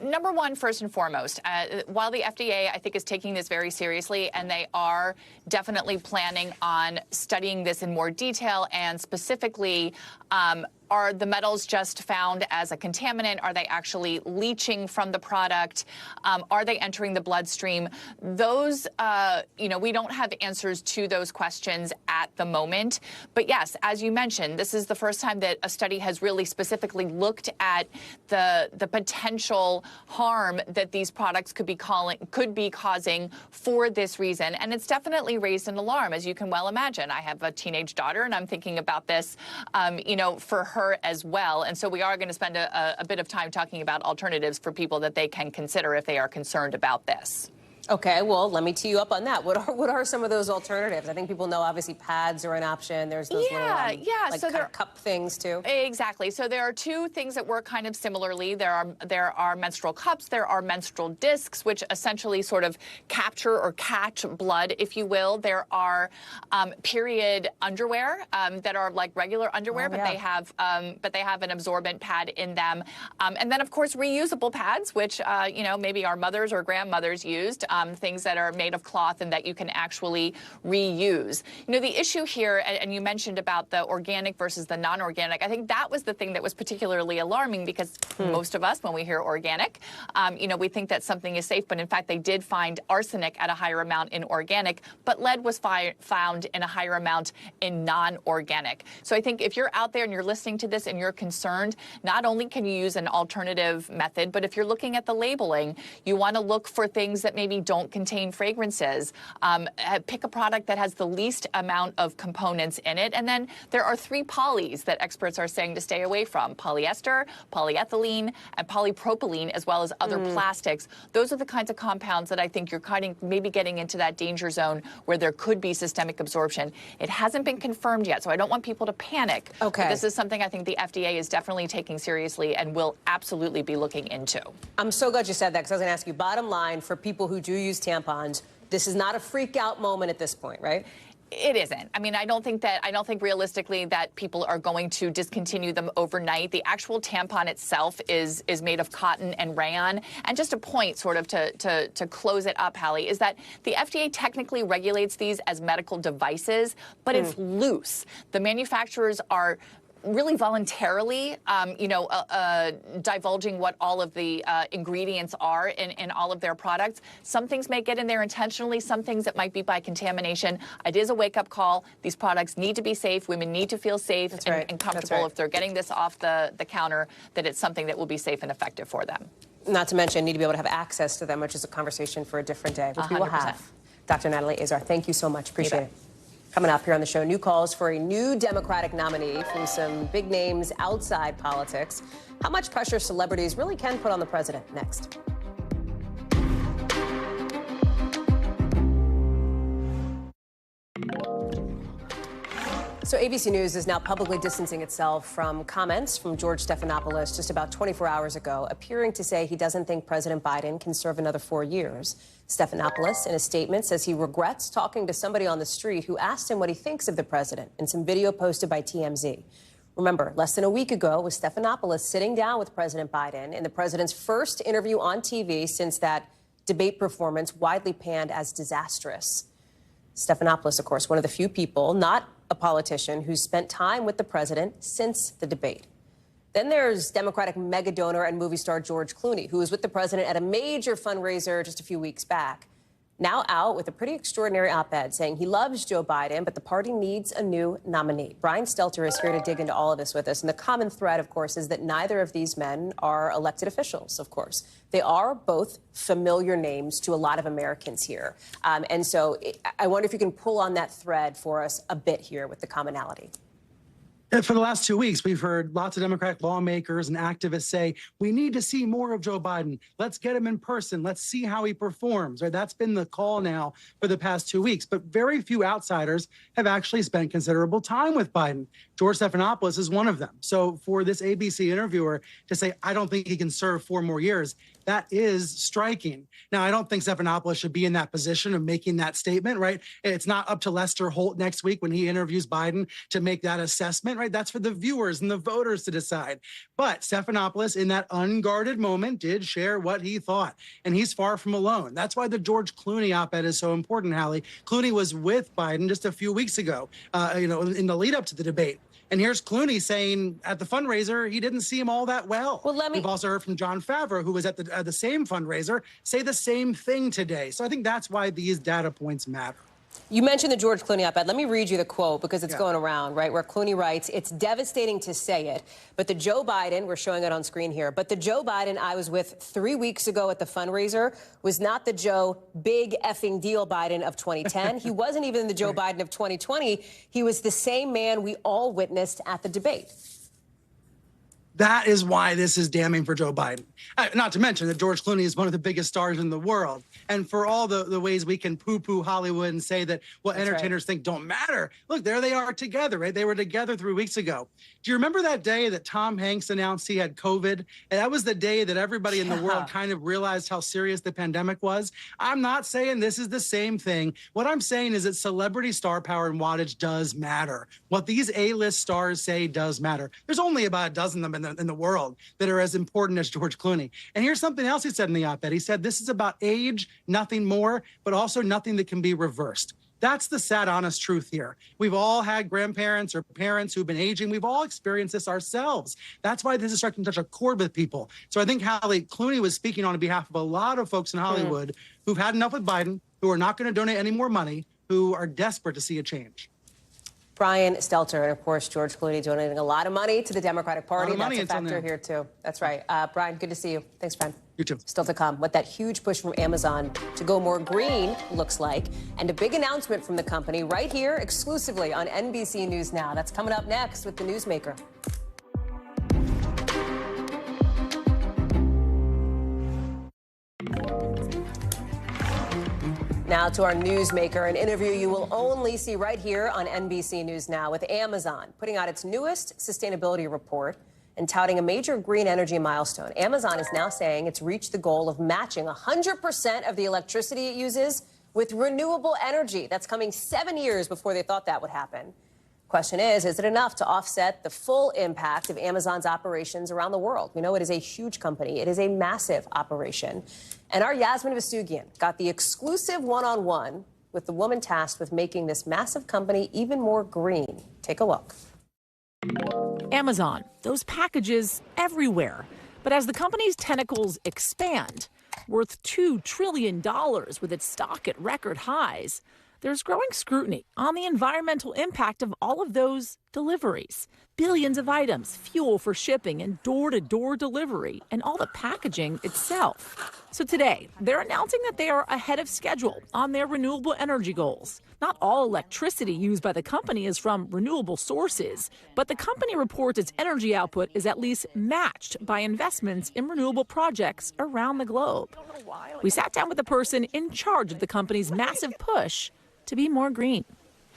Number one, first and foremost, while the FDA, I think, is taking this very seriously, and they are definitely planning on studying this in more detail, and specifically, are the metals just found as a contaminant? Are they actually leaching from the product? Are they entering the bloodstream? Those, we don't have answers to those questions at the moment. But yes, as you mentioned, this is the first time that a study has really specifically looked at the potential harm that these products could be causing for this reason. And it's definitely raised an alarm, as you can well imagine. I have a teenage daughter, and I'm thinking about this, for her as well. And so we are going to spend a bit of time talking about alternatives for people that they can consider if they are concerned about this. Okay, well, let me tee you up on that. What are some of those alternatives? I think people know, obviously, pads are an option. There's those little, like, so kind of cup things, too. Exactly. So there are two things that work kind of similarly. There are menstrual cups. There are menstrual discs, which essentially sort of capture or catch blood, if you will. There are period underwear that are like regular underwear, but they have an absorbent pad in them. And then, of course, reusable pads, which maybe our mothers or grandmothers used. Things that are made of cloth and that you can actually reuse. The issue here, and you mentioned about the organic versus the non-organic, I think that was the thing that was particularly alarming because most of us, when we hear organic, we think that something is safe, but in fact, they did find arsenic at a higher amount in organic, but lead was found in a higher amount in non-organic. So I think if you're out there and you're listening to this and you're concerned, not only can you use an alternative method, but if you're looking at the labeling, you want to look for things that maybe don't contain fragrances. Pick a product that has the least amount of components in it. And then there are 3 polys that experts are saying to stay away from: polyester, polyethylene, and polypropylene, as well as other plastics. Those are the kinds of compounds that I think you're kind of maybe getting into that danger zone where there could be systemic absorption. It hasn't been confirmed yet, so I don't want people to panic. Okay. But this is something I think the FDA is definitely taking seriously and will absolutely be looking into. I'm so glad you said that, because I was going to ask you, bottom line, for people who do use tampons, this is not a freak out moment at this point, right? It isn't. I mean, I don't think realistically that people are going to discontinue them overnight. The actual tampon itself is made of cotton and rayon. And just a point sort of to close it up, Hallie, is that the FDA technically regulates these as medical devices, but it's loose. The manufacturers are really voluntarily, divulging what all of the ingredients are in all of their products. Some things may get in there intentionally, some things that might be by contamination. It is a wake-up call. These products need to be safe. Women need to feel safe and comfortable if they're getting this off the counter, that it's something that will be safe and effective for them. Not to mention, need to be able to have access to them, which is a conversation for a different day, which we will have. Dr. Natalie Azar, thank you so much. Appreciate it. Coming up here on the show, new calls for a new Democratic nominee from some big names outside politics. How much pressure celebrities really can put on the president. Next. So ABC News is now publicly distancing itself from comments from George Stephanopoulos just about 24 hours ago, appearing to say he doesn't think President Biden can serve another 4 years. Stephanopoulos, in a statement, says he regrets talking to somebody on the street who asked him what he thinks of the president in some video posted by TMZ. Remember, less than a week ago was Stephanopoulos sitting down with President Biden in the president's first interview on TV since that debate performance widely panned as disastrous. Stephanopoulos, of course, one of the few people, not a politician, who spent time with the president since the debate. Then there's Democratic mega donor and movie star George Clooney, who was with the president at a major fundraiser just a few weeks back. Now out with a pretty extraordinary op-ed saying he loves Joe Biden, but the party needs a new nominee. Brian Stelter is here to dig into all of this with us. And the common thread, of course, is that neither of these men are elected officials, of course. They are both familiar names to a lot of Americans here. And so I wonder if you can pull on that thread for us a bit here with the commonality. For the last 2 weeks, we've heard lots of Democratic lawmakers and activists say, we need to see more of Joe Biden. Let's get him in person. Let's see how he performs. Right? That's been the call now for the past 2 weeks. But very few outsiders have actually spent considerable time with Biden. George Stephanopoulos is one of them. So for this ABC interviewer to say, I don't think he can serve 4 more years, that is striking. Now, I don't think Stephanopoulos should be in that position of making that statement, right? It's not up to Lester Holt next week when he interviews Biden to make that assessment, right? That's for the viewers and the voters to decide. But Stephanopoulos, in that unguarded moment, did share what he thought, and he's far from alone. That's why the George Clooney op-ed is so important, Hallie. Clooney was with Biden just a few weeks ago, in the lead up to the debate. And here's Clooney saying at the fundraiser he didn't see him all that well. We've also heard from Jon Favreau, who was at the same fundraiser, say the same thing today. So I think that's why these data points matter. You mentioned the George Clooney op-ed. Let me read you the quote because it's going around, right, where Clooney writes, it's devastating to say it, but the Joe Biden, we're showing it on screen here, but the Joe Biden I was with 3 weeks ago at the fundraiser was not the Joe big effing deal Biden of 2010. He wasn't even the Joe Biden of 2020. He was the same man we all witnessed at the debate. That is why this is damning for Joe Biden. Not to mention that George Clooney is one of the biggest stars in the world. And for all the ways we can poo-poo Hollywood and say that what entertainers think don't matter, look, there they are together, right? They were together 3 weeks ago. Do you remember that day that Tom Hanks announced he had COVID? And that was the day that everybody in the world kind of realized how serious the pandemic was. I'm not saying this is the same thing. What I'm saying is that celebrity star power and wattage does matter. What these A-list stars say does matter. There's only about a dozen of them in the world that are as important as George Clooney. And here's something else he said in the op-ed. He said, this is about age, nothing more, but also nothing that can be reversed. That's the sad, honest truth here. We've all had grandparents or parents who've been aging. We've all experienced this ourselves. That's why this is starting to touch a chord with people. So I think Hallie, Clooney was speaking on behalf of a lot of folks in Hollywood who've had enough with Biden, who are not going to donate any more money, who are desperate to see a change. Brian Stelter, and of course, George Clooney donating a lot of money to the Democratic Party. That's a factor here, too. That's right. Brian, good to see you. Thanks, friend. You too. Still to come, what that huge push from Amazon to go more green looks like, and a big announcement from the company right here exclusively on NBC News Now. That's coming up next with the Newsmaker. Now to our Newsmaker, an interview you will only see right here on NBC News Now with Amazon putting out its newest sustainability report and touting a major green energy milestone. Amazon is now saying it's reached the goal of matching 100% of the electricity it uses with renewable energy. That's coming 7 years before they thought that would happen. Question is it enough to offset the full impact of Amazon's operations around the world? We know it is a huge company. It is a massive operation. And our Yasmin Vasugian got the exclusive one-on-one with the woman tasked with making this massive company even more green. Take a look. Amazon, those packages everywhere. But as the company's tentacles expand, worth $2 trillion with its stock at record highs, there's growing scrutiny on the environmental impact of all of those deliveries. Billions of items, fuel for shipping and door-to-door delivery, and all the packaging itself. So today, they're announcing that they are ahead of schedule on their renewable energy goals. Not all electricity used by the company is from renewable sources, but the company reports its energy output is at least matched by investments in renewable projects around the globe. We sat down with the person in charge of the company's massive push to be more green.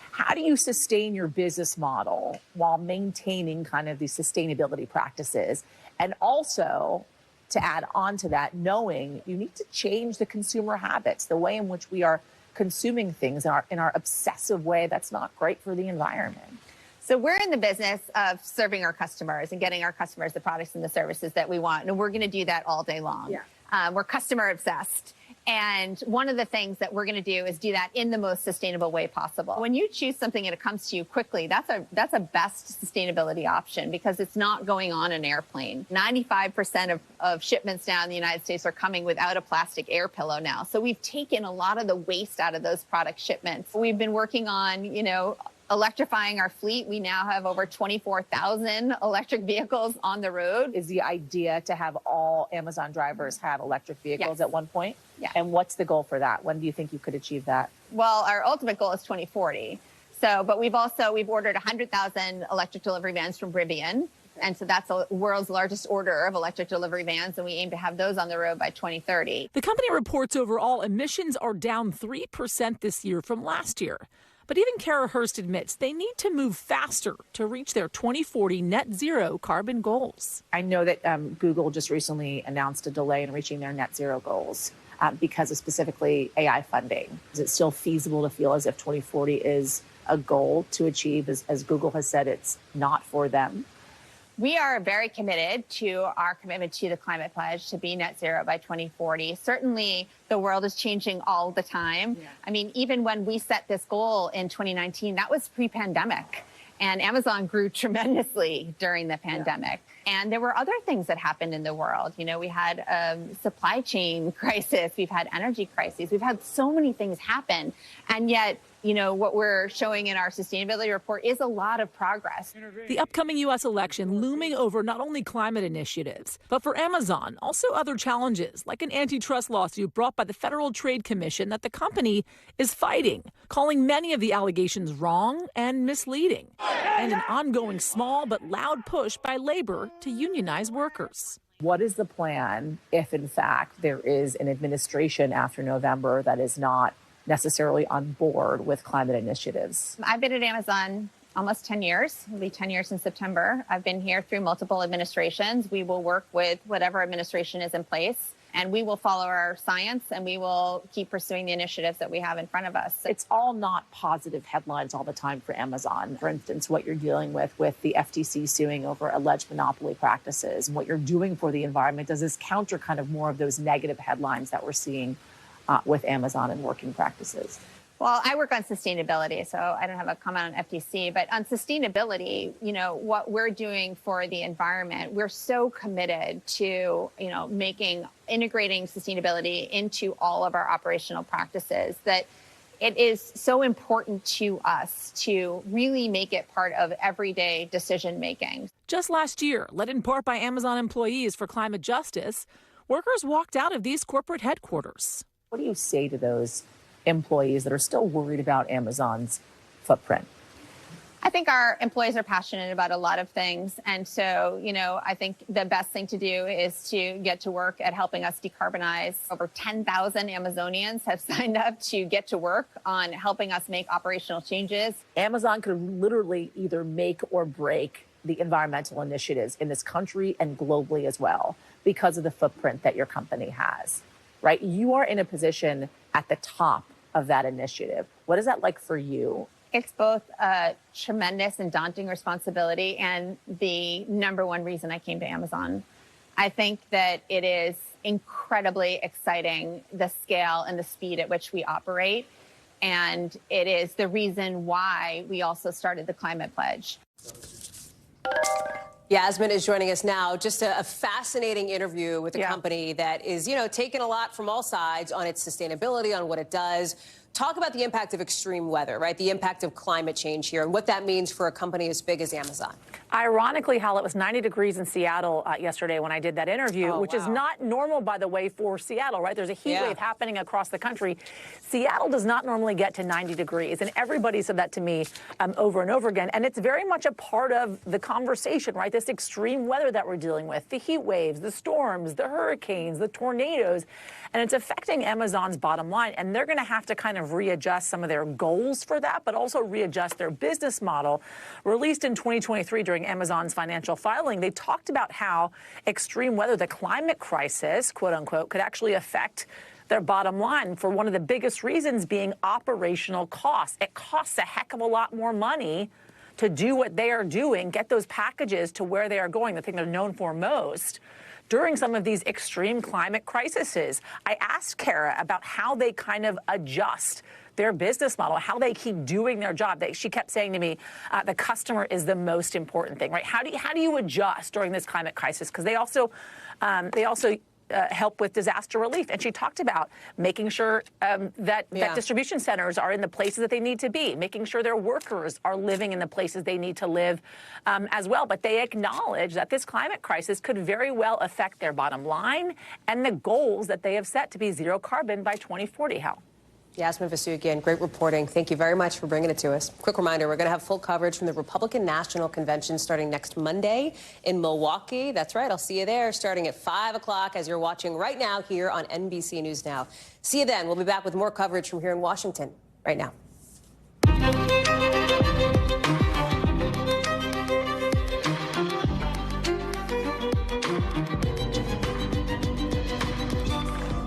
How do you sustain your business model while maintaining kind of these sustainability practices? And also, to add on to that, knowing you need to change the consumer habits, the way in which we are consuming things in our obsessive way that's not great for the environment. So we're in the business of serving our customers and getting our customers the products and the services that we want. And we're going to do that all day long. Yeah. We're customer obsessed. And one of the things that we're going to do is do that in the most sustainable way possible. When you choose something and it comes to you quickly, that's a best sustainability option because it's not going on an airplane. 95% of shipments now in the United States are coming without a plastic air pillow now. So we've taken a lot of the waste out of those product shipments. We've been working on, electrifying our fleet. We now have over 24,000 electric vehicles on the road. Is the idea to have all Amazon drivers have electric vehicles at one point? Yeah. And what's the goal for that? When do you think you could achieve that? Well, our ultimate goal is 2040. But we've ordered 100,000 electric delivery vans from Rivian. And so that's the world's largest order of electric delivery vans, and we aim to have those on the road by 2030. The company reports overall emissions are down 3% this year from last year. But even Kara Hurst admits they need to move faster to reach their 2040 net zero carbon goals. I know that Google just recently announced a delay in reaching their net zero goals because of specifically AI funding. Is it still feasible to feel as if 2040 is a goal to achieve, as Google has said it's not for them? We are very committed to our commitment to the climate pledge to be net zero by 2040. Certainly, the world is changing all the time. Yeah. I mean, even when we set this goal in 2019, that was pre-pandemic. And Amazon grew tremendously during the pandemic. Yeah. And there were other things that happened in the world. We had supply chain crisis. We've had energy crises. We've had so many things happen. And yet, what we're showing in our sustainability report is a lot of progress. The upcoming U.S. election looming over not only climate initiatives, but for Amazon, also other challenges, like an antitrust lawsuit brought by the Federal Trade Commission that the company is fighting, calling many of the allegations wrong and misleading, and an ongoing small but loud push by labor to unionize workers. What is the plan if, in fact, there is an administration after November that is not necessarily on board with climate initiatives? I've been at Amazon almost 10 years. It'll be 10 years in September. I've been here through multiple administrations. We will work with whatever administration is in place, and we will follow our science, and we will keep pursuing the initiatives that we have in front of us. It's all not positive headlines all the time for Amazon. For instance, what you're dealing with the FTC suing over alleged monopoly practices, and what you're doing for the environment, does this counter kind of more of those negative headlines that we're seeing with Amazon and working practices? Well, I work on sustainability, so I don't have a comment on FTC. But on sustainability, what we're doing for the environment, we're so committed to, integrating sustainability into all of our operational practices that it is so important to us to really make it part of everyday decision making. Just last year, led in part by Amazon employees for climate justice, workers walked out of these corporate headquarters. What do you say to those employees that are still worried about Amazon's footprint? I think our employees are passionate about a lot of things. And so, I think the best thing to do is to get to work at helping us decarbonize. Over 10,000 Amazonians have signed up to get to work on helping us make operational changes. Amazon could literally either make or break the environmental initiatives in this country and globally as well because of the footprint that your company has, right? You are in a position at the top of that initiative. What is that like for you? It's both a tremendous and daunting responsibility and the number one reason I came to Amazon. I think that it is incredibly exciting, the scale and the speed at which we operate. And it is the reason why we also started the Climate Pledge. Yasmin is joining us now. Just a fascinating interview with a company that is, taking a lot from all sides on its sustainability, on what it does. Talk about the impact of extreme weather, right? The impact of climate change here and what that means for a company as big as Amazon. Ironically, Hal, it was 90 degrees in Seattle yesterday when I did that interview, which is not normal, by the way, for Seattle, right? There's a heat wave happening across the country. Seattle does not normally get to 90 degrees, and everybody said that to me over and over again. And it's very much a part of the conversation, right? This extreme weather that we're dealing with, the heat waves, the storms, the hurricanes, the tornadoes, and it's affecting Amazon's bottom line. And they're going to have to kind of readjust some of their goals for that, but also readjust their business model. Released in 2023 during Amazon's financial filing, they talked about how extreme weather, the climate crisis, quote unquote, could actually affect their bottom line for one of the biggest reasons being operational costs. It costs a heck of a lot more money to do what they are doing, get those packages to where they are going, the thing they're known for most, during some of these extreme climate crises. I asked Kara about how they kind of adjust their business model, how they keep doing their job. She kept saying to me, the customer is the most important thing, right? How do you adjust during this climate crisis? Because they also help with disaster relief. And she talked about making sure that distribution centers are in the places that they need to be, making sure their workers are living in the places they need to live as well. But they acknowledge that this climate crisis could very well affect their bottom line and the goals that they have set to be zero carbon by 2040. Hal. Yasmin Vasugian, great reporting. Thank you very much for bringing it to us. Quick reminder, we're going to have full coverage from the Republican National Convention starting next Monday in Milwaukee. That's right. I'll see you there starting at 5 o'clock as you're watching right now here on NBC News Now. See you then. We'll be back with more coverage from here in Washington right now.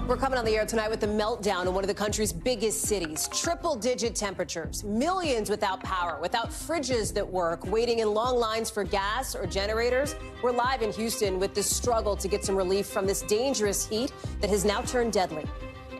We're coming on the air tonight with the meltdown in one of the country's biggest cities. Triple-digit temperatures, millions without power, without fridges that work, waiting in long lines for gas or generators. We're live in Houston with the struggle to get some relief from this dangerous heat that has now turned deadly.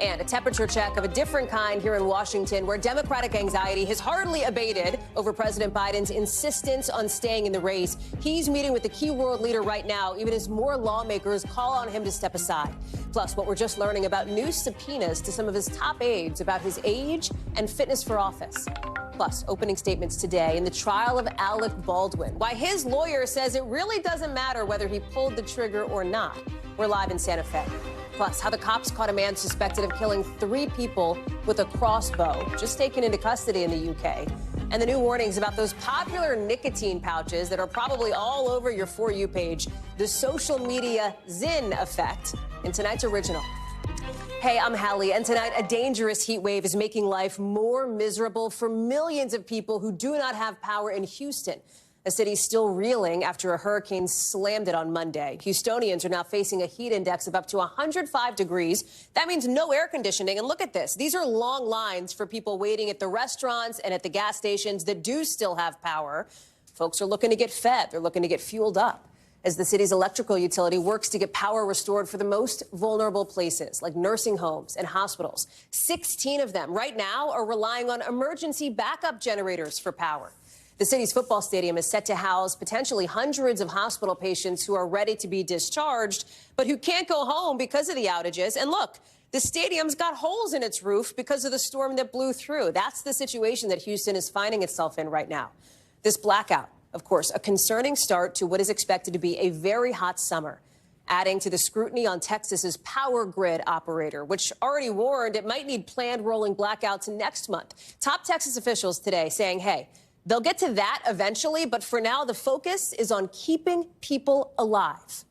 And a temperature check of a different kind here in Washington, where Democratic anxiety has hardly abated over President Biden's insistence on staying in the race. He's meeting with the key world leader right now, even as more lawmakers call on him to step aside. Plus, what we're just learning about new subpoenas to some of his top aides about his age and fitness for office. Plus, opening statements today in the trial of Alec Baldwin. Why his lawyer says it really doesn't matter whether he pulled the trigger or not. We're live in Santa Fe. Plus, how the cops caught a man suspected of killing 3 people with a crossbow, just taken into custody in the UK. And the new warnings about those popular nicotine pouches that are probably all over your For You page, the social media Zyn effect, in tonight's original. Hey, I'm Hallie, and tonight a dangerous heat wave is making life more miserable for millions of people who do not have power in Houston. The city's still reeling after a hurricane slammed it on Monday. Houstonians are now facing a heat index of up to 105 degrees. That means no air conditioning. And look at this. These are long lines for people waiting at the restaurants and at the gas stations that do still have power. Folks are looking to get fed. They're looking to get fueled up as the city's electrical utility works to get power restored for the most vulnerable places, like nursing homes and hospitals. 16 of them right now are relying on emergency backup generators for power. The city's football stadium is set to house potentially hundreds of hospital patients who are ready to be discharged, but who can't go home because of the outages. And look, the stadium's got holes in its roof because of the storm that blew through. That's the situation that Houston is finding itself in right now. This blackout, of course, a concerning start to what is expected to be a very hot summer, adding to the scrutiny on Texas's power grid operator, which already warned it might need planned rolling blackouts next month. Top Texas officials today saying, hey, they'll get to that eventually, but for now, the focus is on keeping people alive.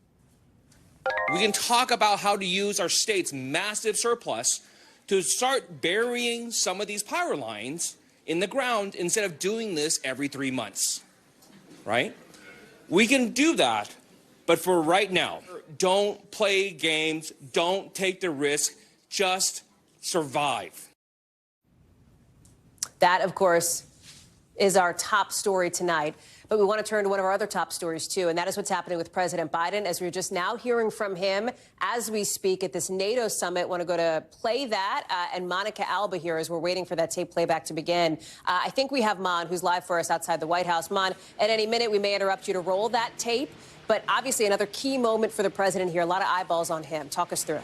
We can talk about how to use our state's massive surplus to start burying some of these power lines in the ground instead of doing this every 3 months, right? We can do that, but for right now, don't play games, don't take the risk, just survive. That, of course, is our top story tonight. But we want to turn to one of our other top stories, too, and that is what's happening with President Biden, as we're just now hearing from him as we speak at this NATO summit. Want to go to play that, and Monica Alba here as we're waiting for that tape playback to begin. I think we have Mon, who's live for us outside the White House. Mon, at any minute, we may interrupt you to roll that tape, but obviously another key moment for the president here. A lot of eyeballs on him. Talk us through it.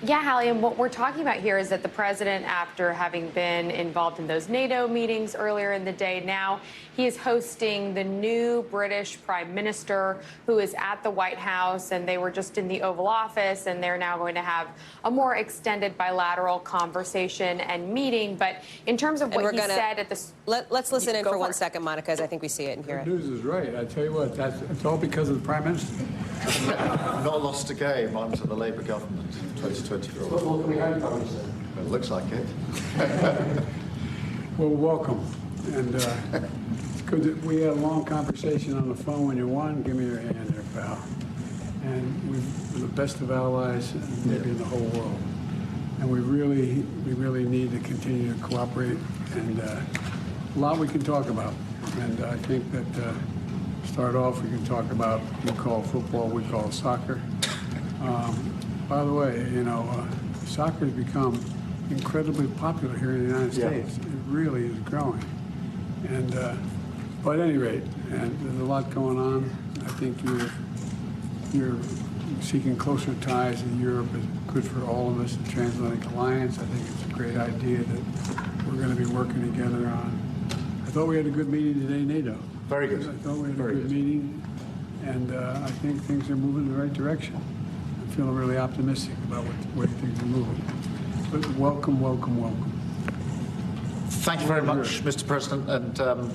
Yeah, Hallie, and what we're talking about here is that the president, after having been involved in those NATO meetings earlier in the day, now he is hosting the new British Prime Minister, who is at the White House, and they were just in the Oval Office, and they're now going to have a more extended bilateral conversation and meeting. But in terms of what he said at this... Let's listen in for 1 second, Monica, as I think we see it and hear it. The news is right. I tell you what, it's all because of the Prime Minister. Not lost a game under the Labour government in 2024. What can we hope for? It looks like it. Well, welcome. And we had a long conversation on the phone when you won. Give me your hand there, pal. And we're the best of allies maybe in the whole world. And we really need to continue to cooperate. And a lot we can talk about. And I think that start off, we can talk about, you call football, we call soccer. By the way, you know, soccer has become incredibly popular here in the United States. It really is growing. And, but at any rate, and there's a lot going on. I think you're seeking closer ties in Europe is good for all of us, the Transatlantic Alliance. I think it's a great idea that we're going to be working together on. I thought we had a good meeting today, NATO. Very good. I thought we had a good meeting, and I think things are moving in the right direction. I'm feeling really optimistic about where things are moving. But welcome, welcome, welcome. Thank you very much, Mr. President. And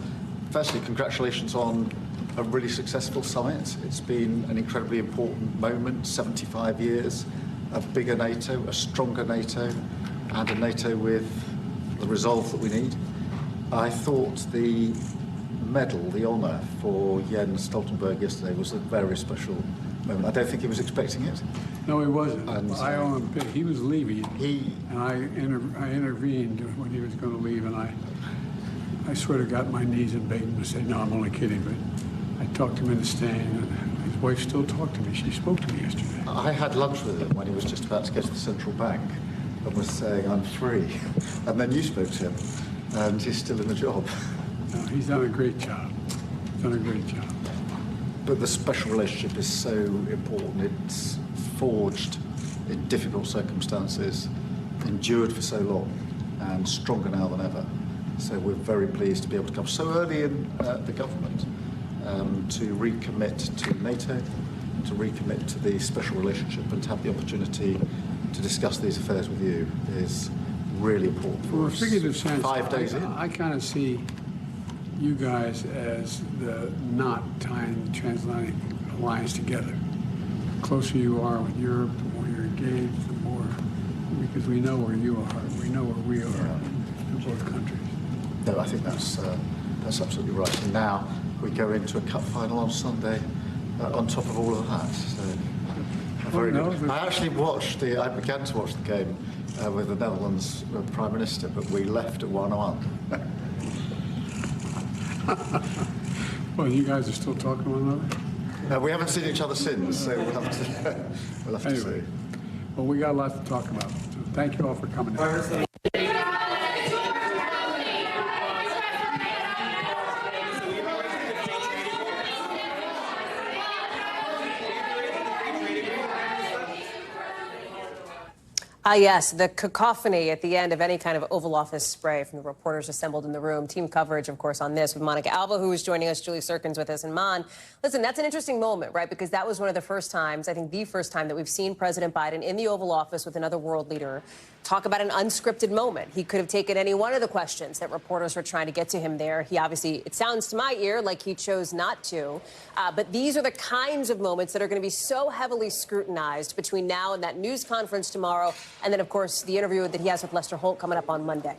firstly, congratulations on a really successful summit. It's been an incredibly important moment, 75 years, a bigger NATO, a stronger NATO, and a NATO with the resolve that we need. I thought the medal, the honour for Jens Stoltenberg yesterday was a very special moment. I don't think he was expecting it. No, he wasn't. And, I owe him. He was leaving, and I intervened when he was going to leave, and I sort of got my knees and begged him to say, no, I'm only kidding, but I talked him into staying, and his wife still talked to me. She spoke to me yesterday. I had lunch with him when he was just about to go to the central bank and was saying, I'm free. And then you spoke to him, and he's still in the job. No, he's done a great job. He's done a great job. But the special relationship is so important. It's forged in difficult circumstances, endured for so long, and stronger now than ever. So we're very pleased to be able to come so early in the government to recommit to NATO, to recommit to the special relationship, and to have the opportunity to discuss these affairs with you is really important for us. From a figurative sense, 5 days in. I kind of see you guys as the knot tying the transatlantic alliance together. The closer you are with Europe, the more you're engaged, the more, because we know where you are, we know where we are in both countries. No, I think that's absolutely right. And now we go into a cup final on Sunday on top of all of that. So, very good. I actually I began to watch the game with the Netherlands Prime Minister, but we left at 1-1. Well, you guys are still talking to one another? We haven't seen each other since, so we'll have to see. Well, we got a lot to talk about. So thank you all for coming in. Yes, the cacophony at the end of any kind of Oval Office spray from the reporters assembled in the room. Team coverage, of course, on this with Monica Alva, who is joining us, Julie Serkins with us, and Mon. Listen, that's an interesting moment, right? Because that was one of the first times, I think the first time, that we've seen President Biden in the Oval Office with another world leader talk about an unscripted moment. He could have taken any one of the questions that reporters were trying to get to him there. He obviously, it sounds to my ear like he chose not to. But these are the kinds of moments that are going to be so heavily scrutinized between now and that news conference tomorrow. And then, of course, the interview that he has with Lester Holt coming up on Monday.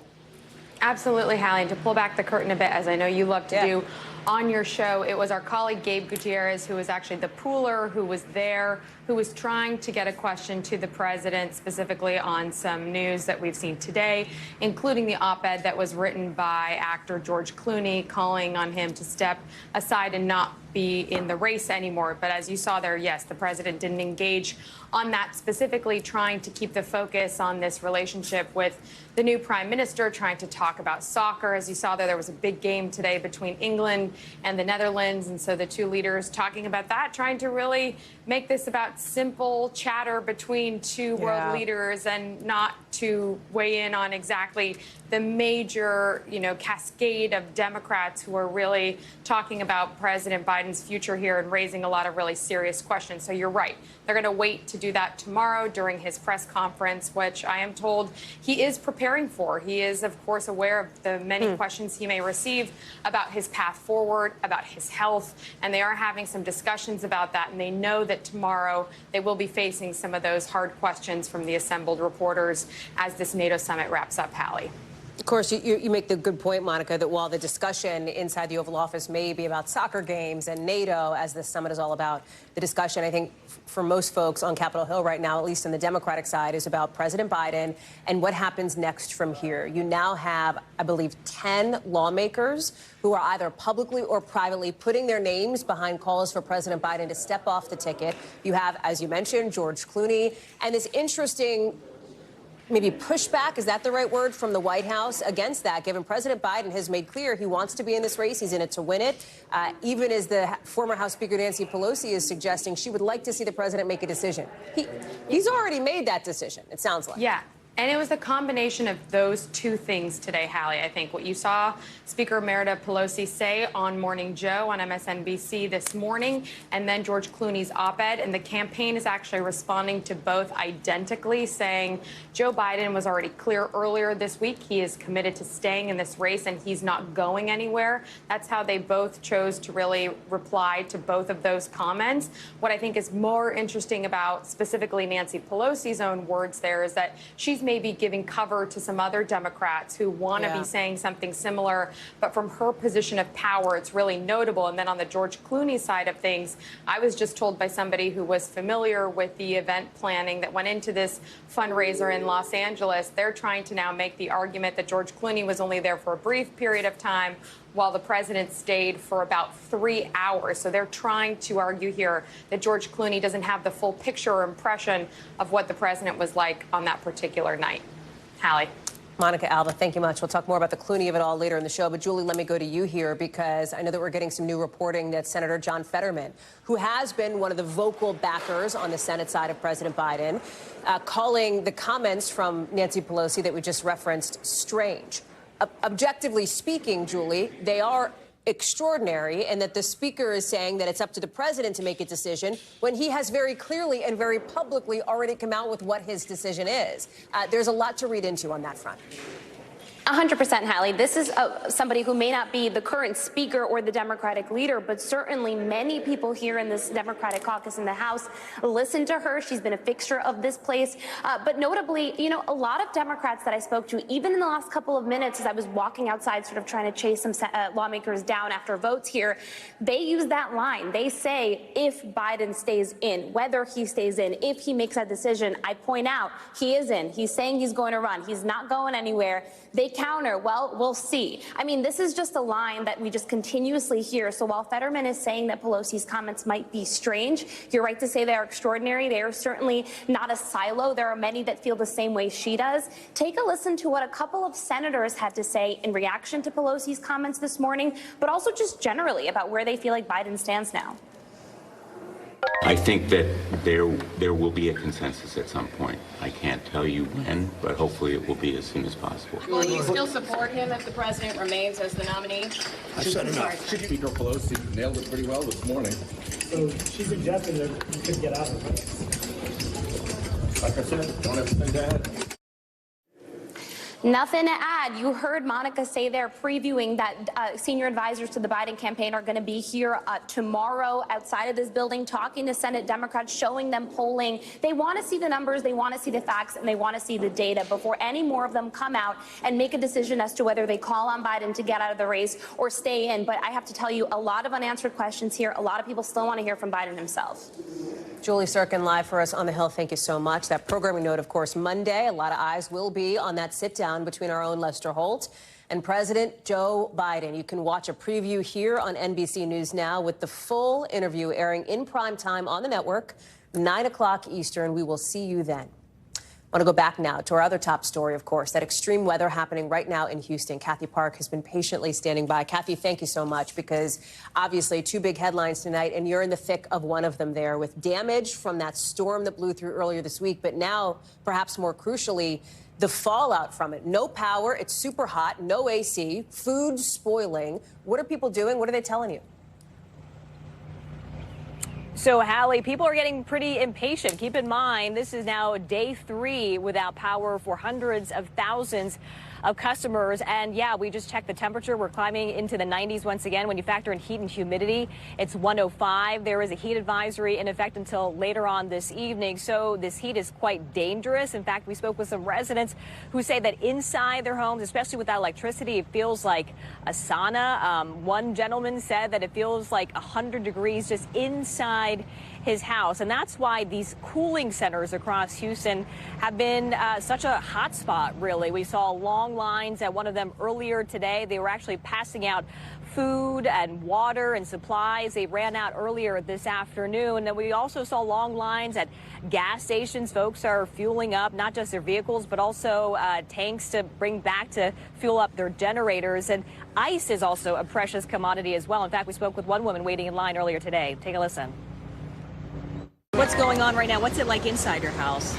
Absolutely, Hallie. And to pull back the curtain a bit, as I know you love to do on your show, it was our colleague Gabe Gutierrez, who was actually the pooler, who was there, who was trying to get a question to the president specifically on some news that we've seen today, including the op-ed that was written by actor George Clooney calling on him to step aside and not be in the race anymore. But as you saw there, yes, the president didn't engage on that, specifically trying to keep the focus on this relationship with the new prime minister, trying to talk about soccer. As you saw there was a big game today between England and the Netherlands. And so the two leaders talking about that, trying to really make this about simple chatter between two world leaders and not to weigh in on exactly the major, cascade of Democrats who are really talking about President Biden's future here and raising a lot of really serious questions. So you're right. They're going to wait to do that tomorrow during his press conference, which I am told he is preparing for. He is, of course, aware of the many questions he may receive about his path forward, about his health, and they are having some discussions about that. And they know that tomorrow they will be facing some of those hard questions from the assembled reporters as this NATO summit wraps up, Hallie. Of course, you make the good point, Monica, that while the discussion inside the Oval Office may be about soccer games and NATO, as this summit is all about, the discussion, I think, for most folks on Capitol Hill right now, at least on the Democratic side, is about President Biden and what happens next from here. You now have, I believe, 10 lawmakers who are either publicly or privately putting their names behind calls for President Biden to step off the ticket. You have, as you mentioned, George Clooney, and this interesting maybe pushback, is that the right word, from the White House against that, given President Biden has made clear he wants to be in this race. He's in it to win it. Even as the former House Speaker Nancy Pelosi is suggesting she would like to see the president make a decision. He's already made that decision, it sounds like. Yeah. And it was a combination of those two things today, Hallie. I think what you saw Speaker Emerita Pelosi say on Morning Joe on MSNBC this morning, and then George Clooney's op-ed. And the campaign is actually responding to both identically, saying Joe Biden was already clear earlier this week. He is committed to staying in this race and he's not going anywhere. That's how they both chose to really reply to both of those comments. What I think is more interesting about specifically Nancy Pelosi's own words there is that she's maybe giving cover to some other Democrats who want to be saying something similar. But from her position of power, it's really notable. And then on the George Clooney side of things, I was just told by somebody who was familiar with the event planning that went into this fundraiser in Los Angeles, they're trying to now make the argument that George Clooney was only there for a brief period of time while the president stayed for about 3 hours. So they're trying to argue here that George Clooney doesn't have the full picture or impression of what the president was like on that particular night. Hallie. Monica Alva, thank you much. We'll talk more about the Clooney of it all later in the show. But, Julie, let me go to you here because I know that we're getting some new reporting that Senator John Fetterman, who has been one of the vocal backers on the Senate side of President Biden, calling the comments from Nancy Pelosi that we just referenced strange. Objectively speaking, Julie, they are extraordinary, and that the speaker is saying that it's up to the president to make a decision when he has very clearly and very publicly already come out with what his decision is. There's a lot to read into on that front. 100%, Hallie. This is somebody who may not be the current speaker or the Democratic leader, but certainly many people here in this Democratic caucus in the House listen to her. She's been a fixture of this place. But notably, you know, a lot of Democrats that I spoke to, even in the last couple of minutes as I was walking outside sort of trying to chase some lawmakers down after votes here, they use that line. They say, if Biden stays in, whether he stays in, if he makes that decision, I point out, he is in. He's saying he's going to run. He's not going anywhere. They counter, well, we'll see. I mean, this is just a line that we just continuously hear. So while Fetterman is saying that Pelosi's comments might be strange, you're right to say they are extraordinary. They are certainly not a silo. There are many that feel the same way she does. Take a listen to what a couple of senators had to say in reaction to Pelosi's comments this morning, but also just generally about where they feel like Biden stands now. I think that there will be a consensus at some point. I can't tell you when, but hopefully it will be as soon as possible. Will you still support him if the president remains as the nominee? Speaker Pelosi nailed it pretty well this morning. So she's suggesting that you could get out of the race. Like I said, don't have anything to add. Nothing to add. You heard Monica say there, previewing that senior advisors to the Biden campaign are going to be here tomorrow outside of this building talking to Senate Democrats, showing them polling. They want to see the numbers, they want to see the facts, and they want to see the data before any more of them come out and make a decision as to whether they call on Biden to get out of the race or stay in. But I have to tell you, a lot of unanswered questions here. A lot of people still want to hear from Biden himself. Julie Sirkin live for us on the Hill. Thank you so much. That programming note, of course, Monday. A lot of eyes will be on that sit down between our own Lester Holt and President Joe Biden. You can watch a preview here on NBC News Now with the full interview airing in prime time on the network, 9 o'clock Eastern. We will see you then. I want to go back now to our other top story, of course, that extreme weather happening right now in Houston. Kathy Park has been patiently standing by. Kathy, thank you so much, because obviously two big headlines tonight, and you're in the thick of one of them there with damage from that storm that blew through earlier this week. But now, perhaps more crucially, the fallout from it. No power. It's super hot. No AC. Food spoiling. What are people doing? What are they telling you? So, Hallie, people are getting pretty impatient. Keep in mind, this is now day 3 without power for hundreds of thousands of customers. And yeah, we just checked the temperature. We're climbing into the 90s once again. When you factor in heat and humidity, it's 105. There is a heat advisory in effect until later on this evening. So this heat is quite dangerous. In fact, we spoke with some residents who say that inside their homes, especially without electricity, it feels like a sauna. One gentleman said that it feels like 100 degrees just inside his house. And that's why these cooling centers across Houston have been such a hot spot, really. We saw long lines at one of them earlier today. They were actually passing out food and water and supplies. They ran out earlier this afternoon. And we also saw long lines at gas stations. Folks are fueling up not just their vehicles, but also tanks to bring back to fuel up their generators. And ice is also a precious commodity as well. In fact, we spoke with one woman waiting in line earlier today. Take a listen. What's going on right now? What's it like inside your house?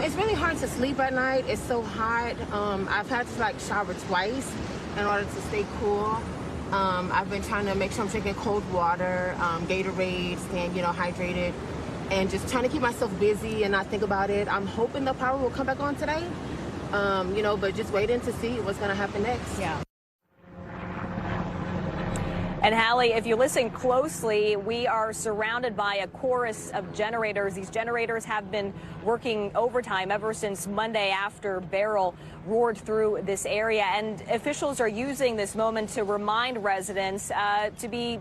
It's really hard to sleep at night. It's so hot. I've had to shower twice in order to stay cool. I've been trying to make sure I'm drinking cold water, Gatorade, staying, hydrated, and just trying to keep myself busy and not think about it. I'm hoping the power will come back on today, but just waiting to see what's going to happen next. Yeah. And Hallie, if you listen closely, we are surrounded by a chorus of generators. These generators have been working overtime ever since Monday after Beryl roared through this area. And officials are using this moment to remind residents to be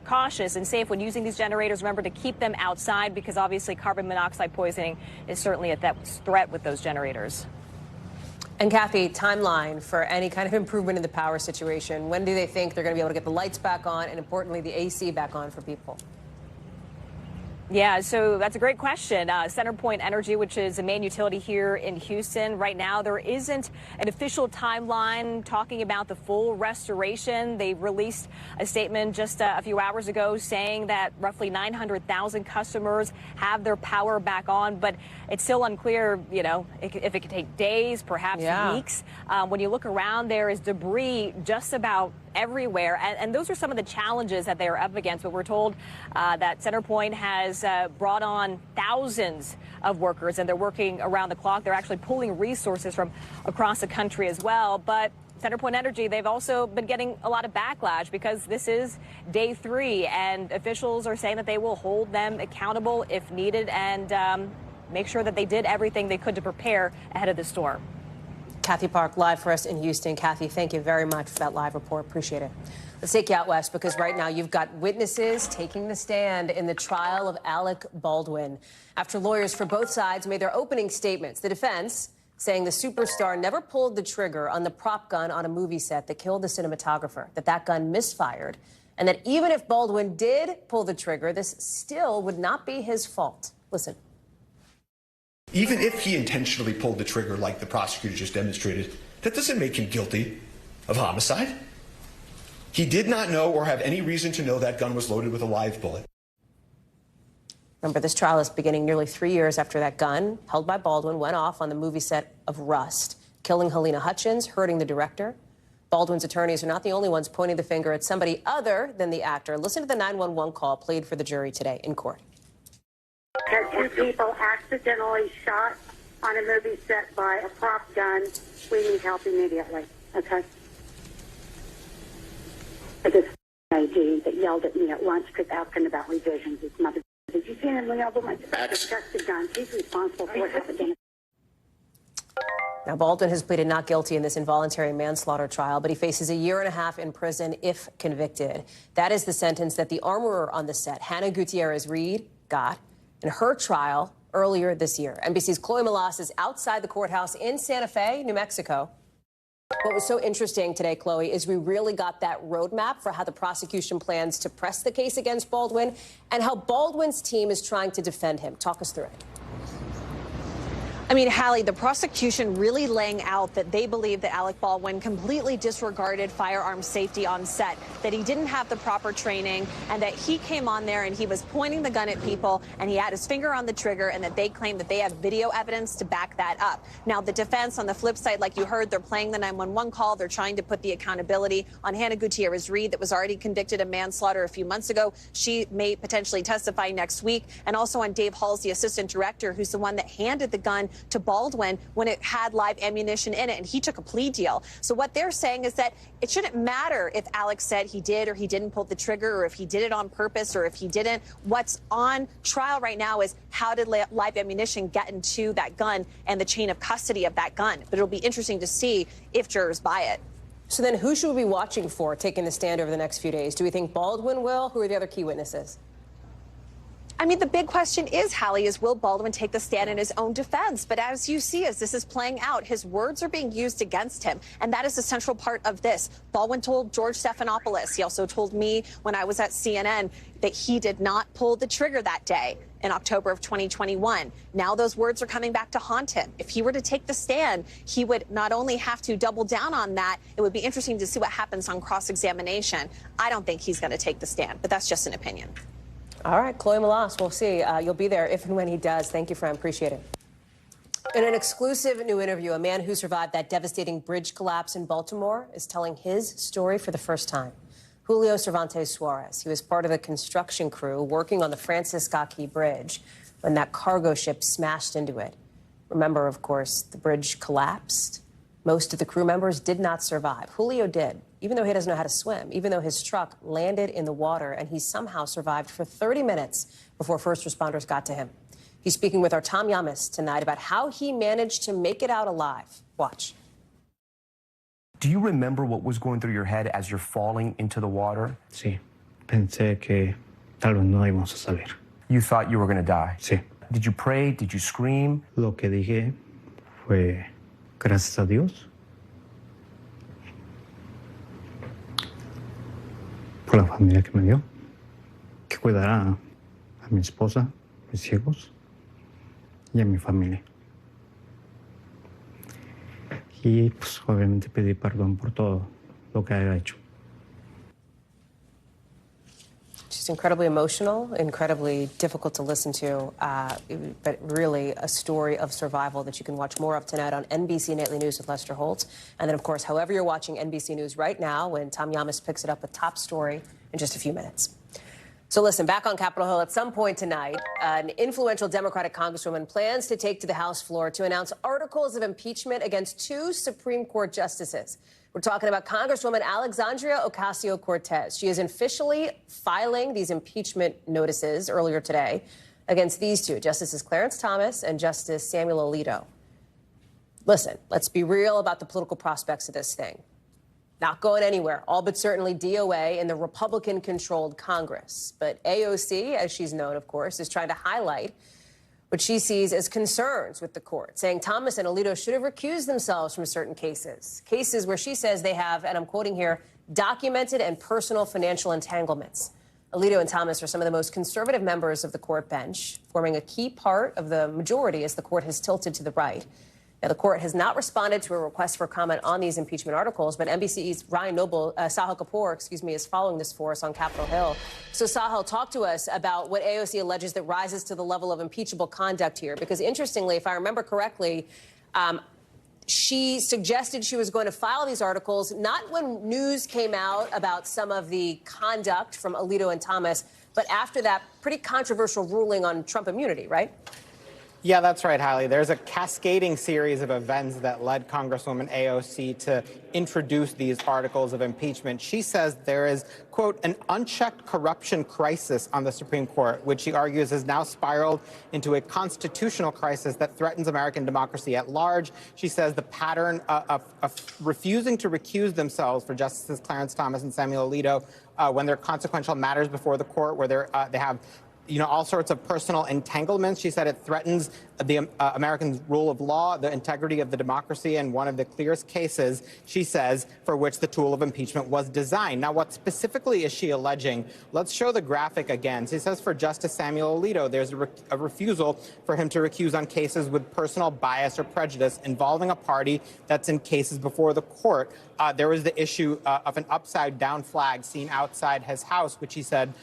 cautious and safe when using these generators. Remember to keep them outside, because obviously carbon monoxide poisoning is certainly a threat with those generators. And Kathy, timeline for any kind of improvement in the power situation. When do they think they're going to be able to get the lights back on and, importantly, the AC back on for people? Yeah, so that's a great question. CenterPoint Energy, which is a main utility here in Houston, right now there isn't an official timeline talking about the full restoration. They released a statement just a few hours ago saying that roughly 900,000 customers have their power back on, but it's still unclear, if it could take days, perhaps weeks. When you look around, there is debris just about everywhere, and those are some of the challenges that they are up against. But we're told that CenterPoint has brought on thousands of workers, and they're working around the clock. They're actually pulling resources from across the country as well. But CenterPoint Energy, they've also been getting a lot of backlash because this is day 3, and officials are saying that they will hold them accountable if needed and make sure that they did everything they could to prepare ahead of the storm. Kathy Park live for us in Houston. Kathy, thank you very much for that live report. Appreciate it. Let's take you out west because right now you've got witnesses taking the stand in the trial of Alec Baldwin. After lawyers for both sides made their opening statements, the defense saying the superstar never pulled the trigger on the prop gun on a movie set that killed the cinematographer, that gun misfired, and that even if Baldwin did pull the trigger, this still would not be his fault. Listen. Even if he intentionally pulled the trigger like the prosecutor just demonstrated, that doesn't make him guilty of homicide. He did not know or have any reason to know that gun was loaded with a live bullet. Remember, this trial is beginning nearly 3 years after that gun, held by Baldwin, went off on the movie set of Rust, killing Helena Hutchins, hurting the director. Baldwin's attorneys are not the only ones pointing the finger at somebody other than the actor. Listen to the 911 call played for the jury today in court. Had 2 people accidentally shot on a movie set by a prop gun. We need help immediately, okay? This AD that yelled at me at lunch because asking about revisions. His mother, did you see him yell at my disgusted gun? He's responsible for what happened. Now, Baldwin has pleaded not guilty in this involuntary manslaughter trial, but he faces 1.5 years in prison if convicted. That is the sentence that the armorer on the set, Hannah Gutierrez-Reed, got in her trial earlier this year. NBC's Chloe Melas is outside the courthouse in Santa Fe, New Mexico. What was so interesting today, Chloe, is we really got that roadmap for how the prosecution plans to press the case against Baldwin and how Baldwin's team is trying to defend him. Talk us through it. I mean, Hallie, the prosecution really laying out that they believe that Alec Baldwin completely disregarded firearm safety on set, that he didn't have the proper training, and that he came on there and he was pointing the gun at people and he had his finger on the trigger, and that they claim that they have video evidence to back that up. Now, the defense on the flip side, like you heard, they're playing the 911 call. They're trying to put the accountability on Hannah Gutierrez-Reed that was already convicted of manslaughter a few months ago. She may potentially testify next week. And also on Dave Halls, the assistant director, who's the one that handed the gun to Baldwin when it had live ammunition in it, and he took a plea deal. So what they're saying is that it shouldn't matter if Alex said he did or he didn't pull the trigger, or if he did it on purpose or if he didn't. What's on trial right now is how did live ammunition get into that gun and the chain of custody of that gun. But it'll be interesting to see if jurors buy it. So then who should we be watching for taking the stand over the next few days? Do we think Baldwin will? Who are the other key witnesses? I mean, the big question is, Hallie, is will Baldwin take the stand in his own defense? But as you see, as this is playing out, his words are being used against him. And that is a central part of this. Baldwin told George Stephanopoulos, he also told me when I was at CNN, that he did not pull the trigger that day in October of 2021. Now those words are coming back to haunt him. If he were to take the stand, he would not only have to double down on that, it would be interesting to see what happens on cross-examination. I don't think he's going to take the stand, but that's just an opinion. All right, Chloe Melas, we'll see. You'll be there if and when he does. Thank you, friend. Appreciate it. In an exclusive new interview, a man who survived that devastating bridge collapse in Baltimore is telling his story for the first time. Julio Cervantes Suarez. He was part of the construction crew working on the Francis Scott Key Bridge when that cargo ship smashed into it. Remember, of course, the bridge collapsed. Most of the crew members did not survive. Julio did, even though he doesn't know how to swim, even though his truck landed in the water, and he somehow survived for 30 minutes before first responders got to him. He's speaking with our Tom Yamas tonight about how he managed to make it out alive. Watch. Do you remember what was going through your head as you're falling into the water? Sí, pensé que tal vez no íbamos a salir. You thought you were going to die? Sí. Did you pray? Did you scream? Lo que dije fue gracias a Dios por la familia que me dio, que cuidará a mi esposa, mis hijos y a mi familia. Y pues obviamente pedí perdón por todo lo que haya hecho. She's incredibly emotional, incredibly difficult to listen to, but really a story of survival that you can watch more of tonight on NBC Nightly News with Lester Holt. And then, of course, however you're watching NBC News right now, when Tom Yamas picks it up with top story in just a few minutes. So listen, back on Capitol Hill at some point tonight, an influential Democratic congresswoman plans to take to the House floor to announce articles of impeachment against 2 Supreme Court justices. We're talking about Congresswoman Alexandria Ocasio-Cortez. She is officially filing these impeachment notices earlier today against these two, Justices Clarence Thomas and Justice Samuel Alito. Listen, let's be real about the political prospects of this thing. Not going anywhere, all but certainly DOA in the Republican-controlled Congress. But AOC, as she's known, of course, is trying to highlight what she sees as concerns with the court, saying Thomas and Alito should have recused themselves from certain cases where she says they have, and I'm quoting here, documented and personal financial entanglements. Alito and Thomas are some of the most conservative members of the court bench, forming a key part of the majority as the court has tilted to the right. Now, the court has not responded to a request for comment on these impeachment articles, but NBC's Sahil Kapoor, is following this for us on Capitol Hill. So, Sahil, talk to us about what AOC alleges that rises to the level of impeachable conduct here, because interestingly, if I remember correctly, she suggested she was going to file these articles not when news came out about some of the conduct from Alito and Thomas, but after that pretty controversial ruling on Trump immunity, right? Yeah, that's right, Hallie. There's a cascading series of events that led Congresswoman AOC to introduce these articles of impeachment. She says there is, quote, an unchecked corruption crisis on the Supreme Court, which she argues has now spiraled into a constitutional crisis that threatens American democracy at large. She says the pattern of refusing to recuse themselves for Justices Clarence Thomas and Samuel Alito when there are consequential matters before the court, where they have all sorts of personal entanglements. She said it threatens the American rule of law, the integrity of the democracy, and one of the clearest cases, she says, for which the tool of impeachment was designed. Now, what specifically is she alleging? Let's show the graphic again. She says for Justice Samuel Alito, there's a refusal for him to recuse on cases with personal bias or prejudice involving a party that's in cases before the court. There was the issue of an upside-down flag seen outside his house, which he said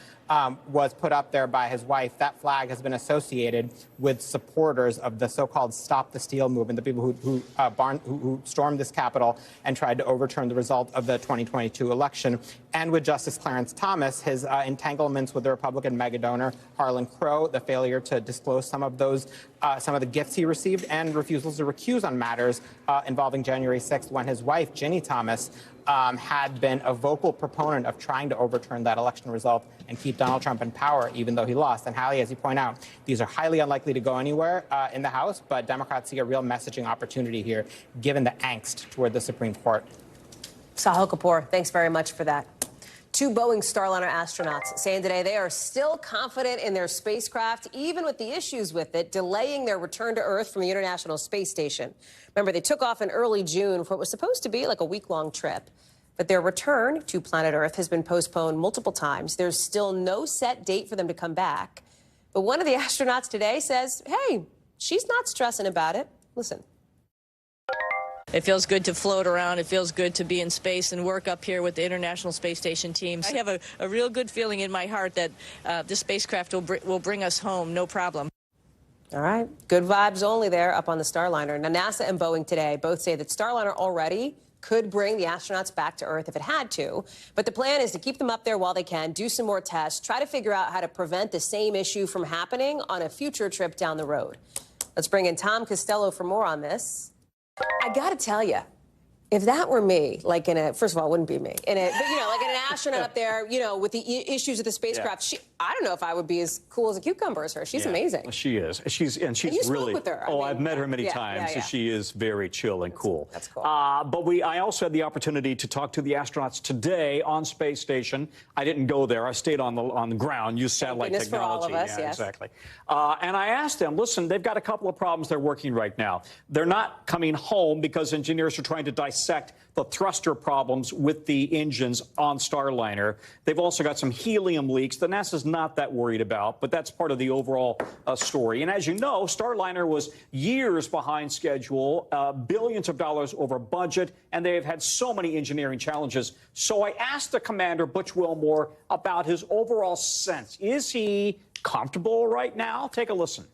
was put up there by his wife. That flag has been associated with supporters of the so-called Stop the Steal movement, the people who stormed this Capitol and tried to overturn the result of the 2022 election. And with Justice Clarence Thomas, his entanglements with the Republican mega-donor Harlan Crow, the failure to disclose some of the gifts he received, and refusals to recuse on matters involving January 6th, when his wife, Ginny Thomas, had been a vocal proponent of trying to overturn that election result and keep Donald Trump in power, even though he lost. And Hallie, as you point out, these are highly unlikely to go anywhere in the House, but Democrats see a real messaging opportunity here, given the angst toward the Supreme Court. Sahil Kapoor, thanks very much for that. Two Boeing Starliner astronauts saying today they are still confident in their spacecraft, even with the issues with it, delaying their return to Earth from the International Space Station. Remember, they took off in early June for what was supposed to be like a week-long trip. But their return to planet Earth has been postponed multiple times. There's still no set date for them to come back. But one of the astronauts today says, hey, she's not stressing about it. Listen. It feels good to float around. It feels good to be in space and work up here with the International Space Station teams. I have a real good feeling in my heart that this spacecraft will bring us home, no problem. All right. Good vibes only there up on the Starliner. Now, NASA and Boeing today both say that Starliner already could bring the astronauts back to Earth if it had to. But the plan is to keep them up there while they can, do some more tests, try to figure out how to prevent the same issue from happening on a future trip down the road. Let's bring in Tom Costello for more on this. I got to tell you, if that were me, like first of all, it wouldn't be me, but like an astronaut up there, with the issues of the spacecraft, I don't know if I would be as cool as a cucumber as her. She's amazing. She is. She's and you really. Spoke with her. I've met her many times. So she is very chill and cool. That's cool. But I also had the opportunity to talk to the astronauts today on Space Station. I didn't go there. I stayed on the ground, used satellite technology. For all of us, yes. Exactly. And I asked them, listen, they've got a couple of problems they're working right now. They're not coming home because engineers are trying to dissect the thruster problems with the engines on Starliner. They've also got some helium leaks that NASA's not that worried about, but that's part of the overall story. And as you know, Starliner was years behind schedule, billions of dollars over budget, and they have had so many engineering challenges. So I asked the commander, Butch Wilmore, about his overall sense. Is he comfortable right now? Take a listen.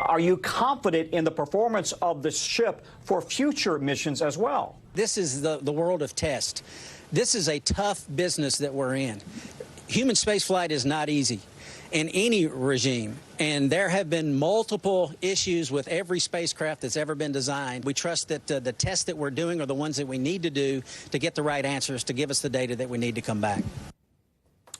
Are you confident in the performance of the ship for future missions as well? This is the world of test. This is a tough business that we're in. Human spaceflight is not easy. in any regime. And there have been multiple issues with every spacecraft that's ever been designed. We trust that the tests that we're doing are the ones that we need to do to get the right answers, to give us the data that we need to come back.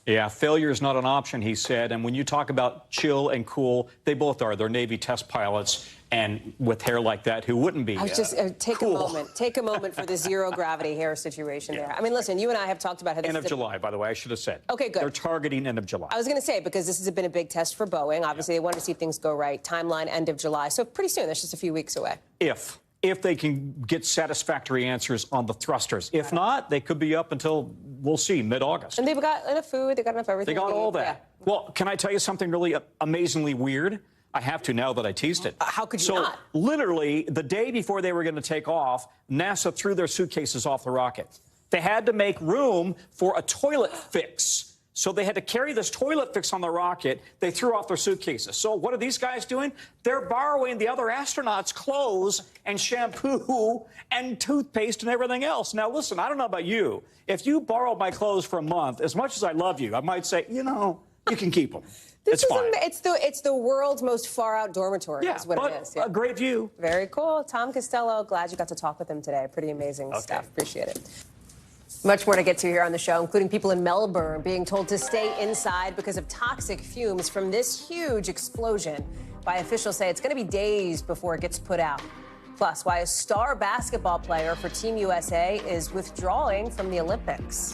Yeah, failure is not an option, he said. And when you talk about chill and cool, they both are. They're Navy test pilots. And with hair like that, who wouldn't be? I was just take cool. a moment for the zero gravity hair situation there. I mean, listen, you and I have talked about how this end of July, by the way, I should have said. Okay, good. They're targeting end of July. I was going to say, because this has been a big test for Boeing. Obviously, they want to see things go right. Timeline, end of July. So pretty soon. That's just a few weeks away. If they can get satisfactory answers on the thrusters. If not, they could be up until, we'll see, mid-August. And they've got enough food. They've got enough everything. They got all that. Yeah. Well, can I tell you something really amazingly weird? I have to now that I teased it. How could you not? Literally, the day before they were going to take off, NASA threw their suitcases off the rocket. They had to make room for a toilet fix. So they had to carry this toilet fix on the rocket. They threw off their suitcases. So what are these guys doing? They're borrowing the other astronauts' clothes and shampoo and toothpaste and everything else. Now, listen, I don't know about you. If you borrowed my clothes for a month, as much as I love you, I might say, you know, you can keep them. It's fine. It's the world's most far-out dormitory. Yeah, is what but it is. Yeah. A great view. Very cool. Tom Costello, glad you got to talk with him today. Pretty amazing stuff. Appreciate it. Much more to get to here on the show, including people in Melbourne being told to stay inside because of toxic fumes from this huge explosion. By officials say it's going to be days before it gets put out. Plus, why a star basketball player for Team USA is withdrawing from the Olympics.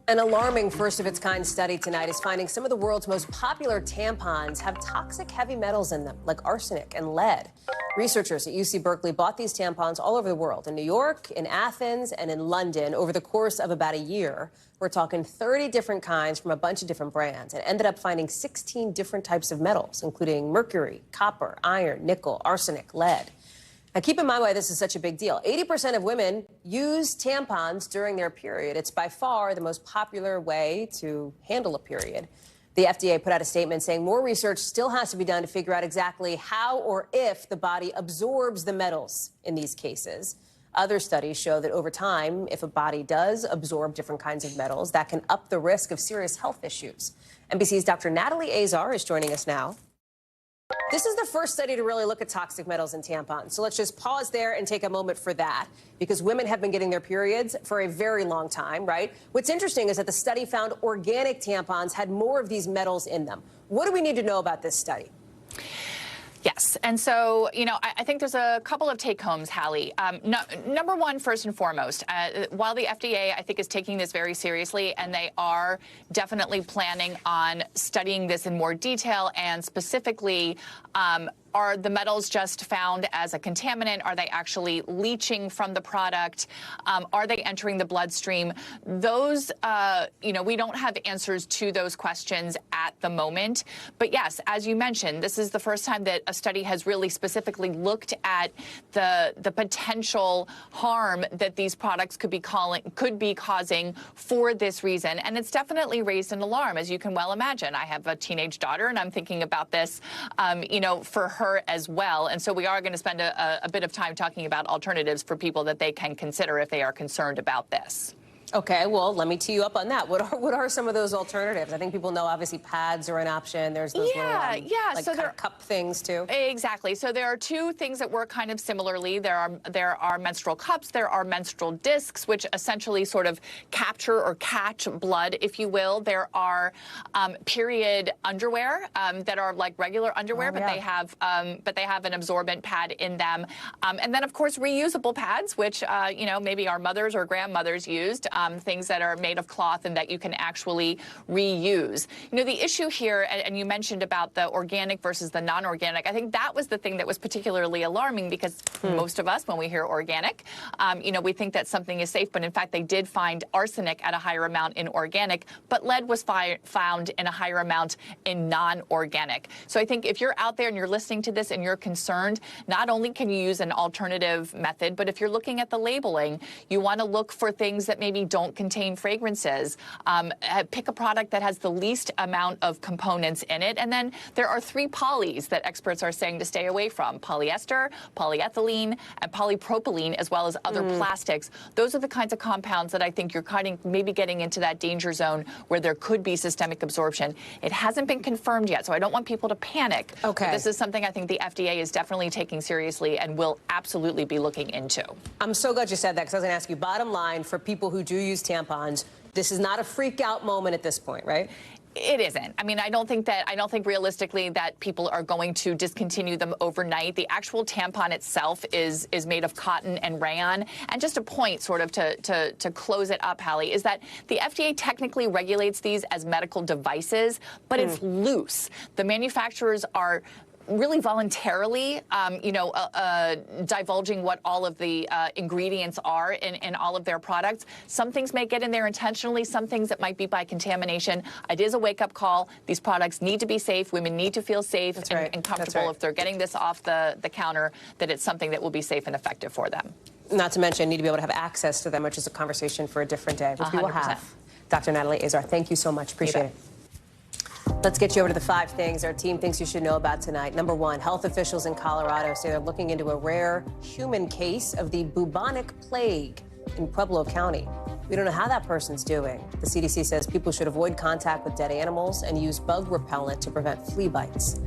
An alarming first-of-its-kind study tonight is finding some of the world's most popular tampons have toxic heavy metals in them, like arsenic and lead. Researchers at UC Berkeley bought these tampons all over the world, in New York, in Athens, and in London, over the course of about a year. We're talking 30 different kinds from a bunch of different brands, and ended up finding 16 different types of metals, including mercury, copper, iron, nickel, arsenic, lead. Now, keep in mind why this is such a big deal. 80% of women use tampons during their period. It's by far the most popular way to handle a period. The FDA put out a statement saying more research still has to be done to figure out exactly how or if the body absorbs the metals in these cases. Other studies show that over time, if a body does absorb different kinds of metals, that can up the risk of serious health issues. NBC's Dr. Natalie Azar is joining us now. This is the first study to really look at toxic metals in tampons. So let's just pause there and take a moment for that, because women have been getting their periods for a very long time, right? What's interesting is that the study found organic tampons had more of these metals in them. What do we need to know about this study? Yes. And so, you know, I think there's a couple of take-homes, Hallie. Number one, first and foremost, while the FDA, I think, is taking this very seriously, and they are definitely planning on studying this in more detail, and specifically, are the metals just found as a contaminant? Are they actually leaching from the product? Are they entering the bloodstream? Those, you know, we don't have answers to those questions at the moment. But yes, as you mentioned, this is the first time that a study has really specifically looked at the potential harm that these products could be causing for this reason. And it's definitely raised an alarm, as you can well imagine. I have a teenage daughter, and I'm thinking about this, you know, for her as well. And so we are going to spend a bit of time talking about alternatives for people that they can consider if they are concerned about this. Okay, well, let me tee you up on that. What are some of those alternatives? I think people know, obviously, pads are an option. There's those little, like, so cup things, too. Exactly. So there are two things that work kind of similarly. There are menstrual cups. There are menstrual discs, which essentially sort of capture or catch blood, if you will. There are period underwear that are like regular underwear, but they have an absorbent pad in them. And then, of course, reusable pads, which, you know, maybe our mothers or grandmothers used. Things that are made of cloth and that you can actually reuse. You know, the issue here, and you mentioned about the organic versus the non-organic, I think that was the thing that was particularly alarming, because most of us, when we hear organic, you know, we think that something is safe, but in fact, they did find arsenic at a higher amount in organic, but lead was found in a higher amount in non-organic. So I think if you're out there and you're listening to this and you're concerned, not only can you use an alternative method, but if you're looking at the labeling, you want to look for things that maybe certainly don't contain fragrances. Pick a product that has the least amount of components in it. And then there are 3 polys that experts are saying to stay away from: polyester, polyethylene, and polypropylene, as well as other plastics. Those are the kinds of compounds that I think you're maybe getting into that danger zone where there could be systemic absorption. It hasn't been confirmed yet, so I don't want people to panic. Okay. But this is something I think the FDA is definitely taking seriously and will absolutely be looking into. I'm so glad you said that, because I was going to ask you, bottom line, for people who do use tampons, this is not a freak out moment at this point, right? It isn't. I mean, I don't think realistically that people are going to discontinue them overnight. The actual tampon itself is made of cotton and rayon. And just a point sort of to close it up, Hallie, is that the FDA technically regulates these as medical devices, but it's loose. The manufacturers are really voluntarily, divulging what all of the ingredients are in all of their products. Some things may get in there intentionally, some things it might be by contamination. It is a wake-up call. These products need to be safe. Women need to feel safe and comfortable if they're getting this off the counter, that it's something that will be safe and effective for them. Not to mention, need to be able to have access to them, which is a conversation for a different day, which we will have. Dr. Natalie Azar, thank you so much. Appreciate it. Let's get you over to the 5 things our team thinks you should know about tonight. Number 1, health officials in Colorado say they're looking into a rare human case of the bubonic plague in Pueblo County. We don't know how that person's doing. The CDC says people should avoid contact with dead animals and use bug repellent to prevent flea bites.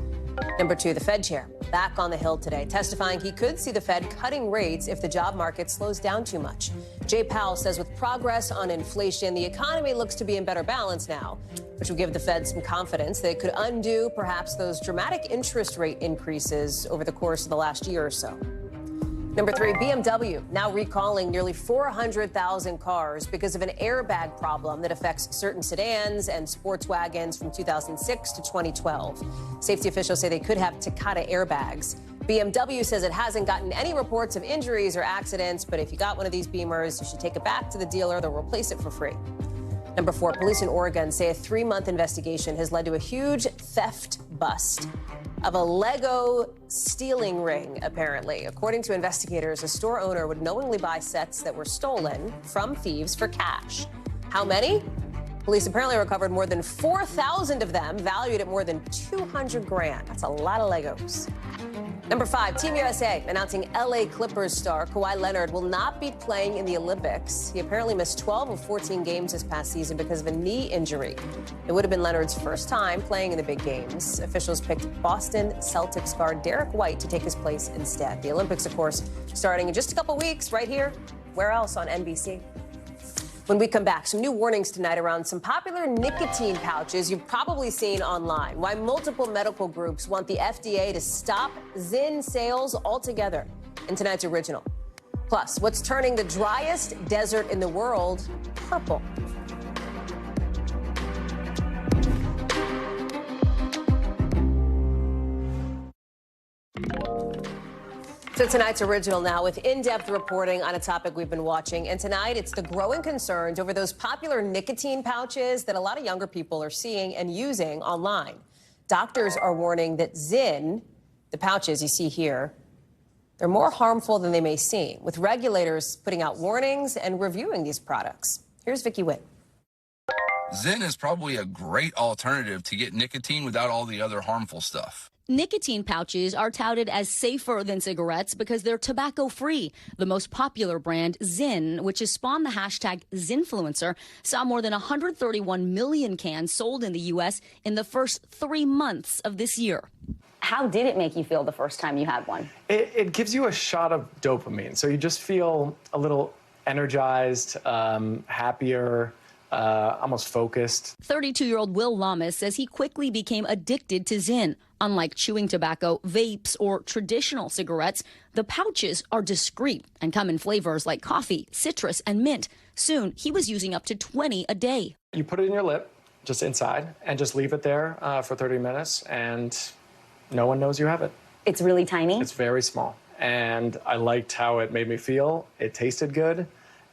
Number 2, the Fed chair back on the Hill today, testifying he could see the Fed cutting rates if the job market slows down too much. Jay Powell says with progress on inflation, the economy looks to be in better balance now, which will give the Fed some confidence that it could undo perhaps those dramatic interest rate increases over the course of the last year or so. Number 3, BMW now recalling nearly 400,000 cars because of an airbag problem that affects certain sedans and sports wagons from 2006 to 2012. Safety officials say they could have Takata airbags. BMW says it hasn't gotten any reports of injuries or accidents, but if you got one of these Beamers, you should take it back to the dealer. They'll replace it for free. Number 4, police in Oregon say a 3-month investigation has led to a huge theft bust of a Lego stealing ring, apparently. According to investigators, a store owner would knowingly buy sets that were stolen from thieves for cash. How many? Police apparently recovered more than 4,000 of them, valued at more than 200 grand. That's a lot of Legos. Number 5, Team USA announcing LA Clippers star Kawhi Leonard will not be playing in the Olympics. He apparently missed 12 of 14 games this past season because of a knee injury. It would have been Leonard's first time playing in the big games. Officials picked Boston Celtics guard Derek White to take his place instead. The Olympics, of course, starting in just a couple weeks right here. Where else on NBC? When we come back, some new warnings tonight around some popular nicotine pouches you've probably seen online. Why multiple medical groups want the FDA to stop Zyn sales altogether in tonight's original. Plus, what's turning the driest desert in the world purple? So tonight's original now with in-depth reporting on a topic we've been watching. And tonight, it's the growing concerns over those popular nicotine pouches that a lot of younger people are seeing and using online. Doctors are warning that Zyn, the pouches you see here, they're more harmful than they may seem, with regulators putting out warnings and reviewing these products. Here's Vicki Witt. Zyn is probably a great alternative to get nicotine without all the other harmful stuff. Nicotine pouches are touted as safer than cigarettes because they're tobacco-free. The most popular brand, Zyn, which has spawned the hashtag Zinfluencer, saw more than 131 million cans sold in the U.S. in the first 3 months of this year. How did it make you feel the first time you had one? It gives you a shot of dopamine, so you just feel a little energized, happier, almost focused. 32-year-old Will Lamas says he quickly became addicted to Zyn. Unlike chewing tobacco, vapes, or traditional cigarettes, the pouches are discreet and come in flavors like coffee, citrus, and mint. Soon, he was using up to 20 a day. You put it in your lip, just inside, and just leave it there for 30 minutes, and no one knows you have it. It's really tiny? It's very small, and I liked how it made me feel. It tasted good.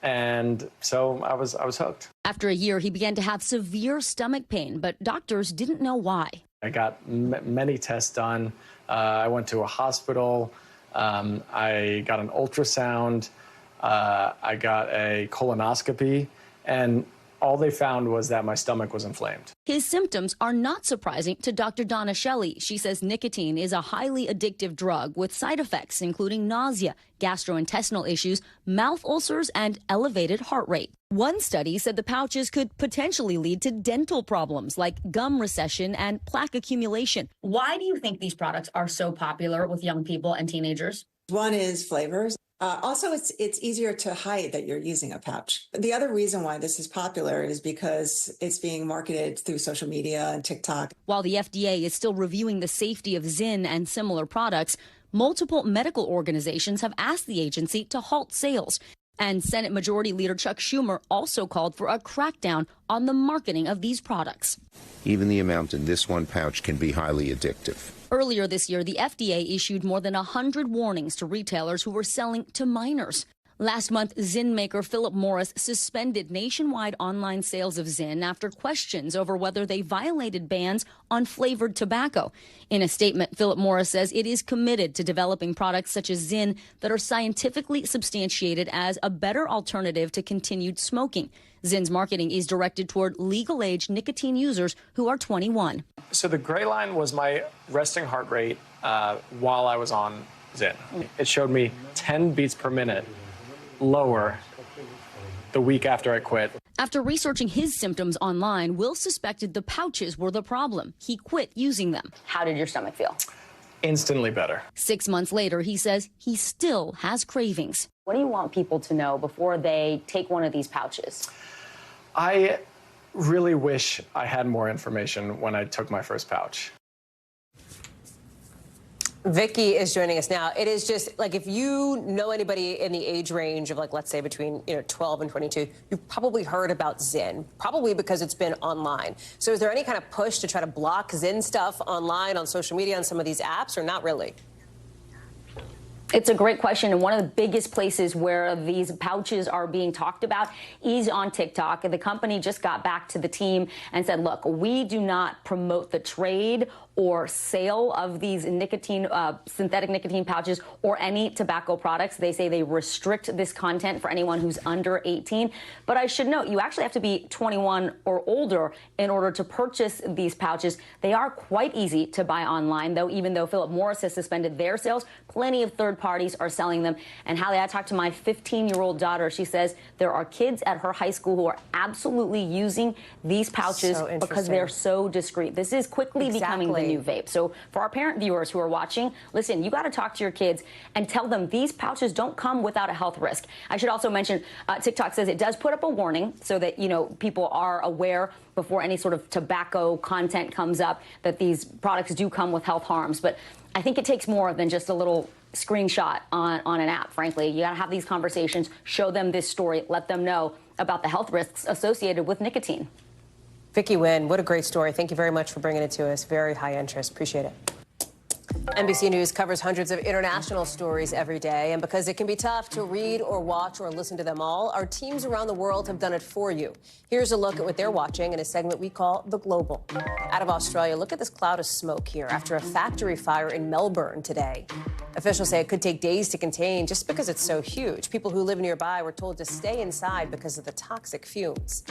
And so I was hooked. After a year, he began to have severe stomach pain, but doctors didn't know why. I got many tests done. I went to a hospital. I got an ultrasound. I got a colonoscopy. and all they found was that my stomach was inflamed. His symptoms are not surprising to Dr. Donna Shelley. She says nicotine is a highly addictive drug with side effects including nausea, gastrointestinal issues, mouth ulcers, and elevated heart rate. One study said the pouches could potentially lead to dental problems like gum recession and plaque accumulation. Why do you think these products are so popular with young people and teenagers? One is flavors. Also, it's easier to hide that you're using a pouch. The other reason why this is popular is because it's being marketed through social media and TikTok. While the FDA is still reviewing the safety of Zyn and similar products, multiple medical organizations have asked the agency to halt sales. And Senate Majority Leader Chuck Schumer also called for a crackdown on the marketing of these products. Even the amount in this one pouch can be highly addictive. Earlier this year, the FDA issued more than 100 warnings to retailers who were selling to minors. Last month, Zyn maker Philip Morris suspended nationwide online sales of Zyn after questions over whether they violated bans on flavored tobacco. In a statement, Philip Morris says it is committed to developing products such as Zyn that are scientifically substantiated as a better alternative to continued smoking. Zyn's marketing is directed toward legal-age nicotine users who are 21. So the gray line was my resting heart rate while I was on Zyn. It showed me 10 beats per minute lower the week after I quit. After researching his symptoms online, Will suspected the pouches were the problem. He quit using them. How did your stomach feel? Instantly better. 6 months later, he says he still has cravings. What do you want people to know before they take one of these pouches? I really wish I had more information when I took my first pouch. Vicky is joining us now. It is just like if you know anybody in the age range of like, let's say between 12 and 22, you've probably heard about Zyn, probably because it's been online. So is there any kind of push to try to block Zyn stuff online on social media on some of these apps or not really? It's a great question, and one of the biggest places where these pouches are being talked about is on TikTok. And the company just got back to the team and said, look, we do not promote the trade or sale of these nicotine, synthetic nicotine pouches or any tobacco products. They say they restrict this content for anyone who's under 18. But I should note, you actually have to be 21 or older in order to purchase these pouches. They are quite easy to buy online, though, even though Philip Morris has suspended their sales, plenty of third parties are selling them. And Hallie, I talked to my 15-year-old daughter. She says there are kids at her high school who are absolutely using these pouches because they're so discreet. This is quickly becoming the new vape. So for our parent viewers who are watching, listen, you got to talk to your kids and tell them these pouches don't come without a health risk. I should also mention TikTok says it does put up a warning so that, people are aware before any sort of tobacco content comes up that these products do come with health harms. But I think it takes more than just a little screenshot on an app, frankly. You got to have these conversations, show them this story, let them know about the health risks associated with nicotine. Vicky Nguyen, what a great story. Thank you very much for bringing it to us. Very high interest. Appreciate it. NBC News covers hundreds of international stories every day, and because it can be tough to read or watch or listen to them all, our teams around the world have done it for you. Here's a look at what they're watching in a segment we call The Global. Out of Australia, look at this cloud of smoke here after a factory fire in Melbourne today. Officials say it could take days to contain just because it's so huge. People who live nearby were told to stay inside because of the toxic fumes.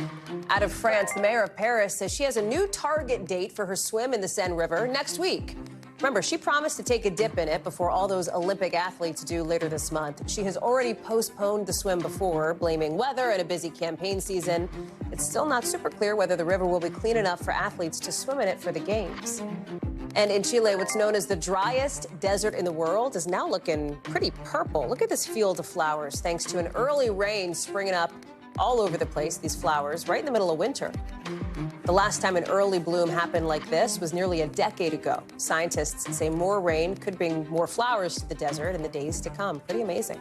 Out of France, the mayor of Paris says she has a new target date for her swim in the Seine River next week. Remember, she promised to take a dip in it before all those Olympic athletes do later this month. She has already postponed the swim before, blaming weather and a busy campaign season. It's still not super clear whether the river will be clean enough for athletes to swim in it for the games. And in Chile, what's known as the driest desert in the world is now looking pretty purple. Look at this field of flowers, thanks to an early rain springing up all over the place, these flowers, right in the middle of winter. The last time an early bloom happened like this was nearly a decade ago. Scientists say more rain could bring more flowers to the desert in the days to come. Pretty amazing.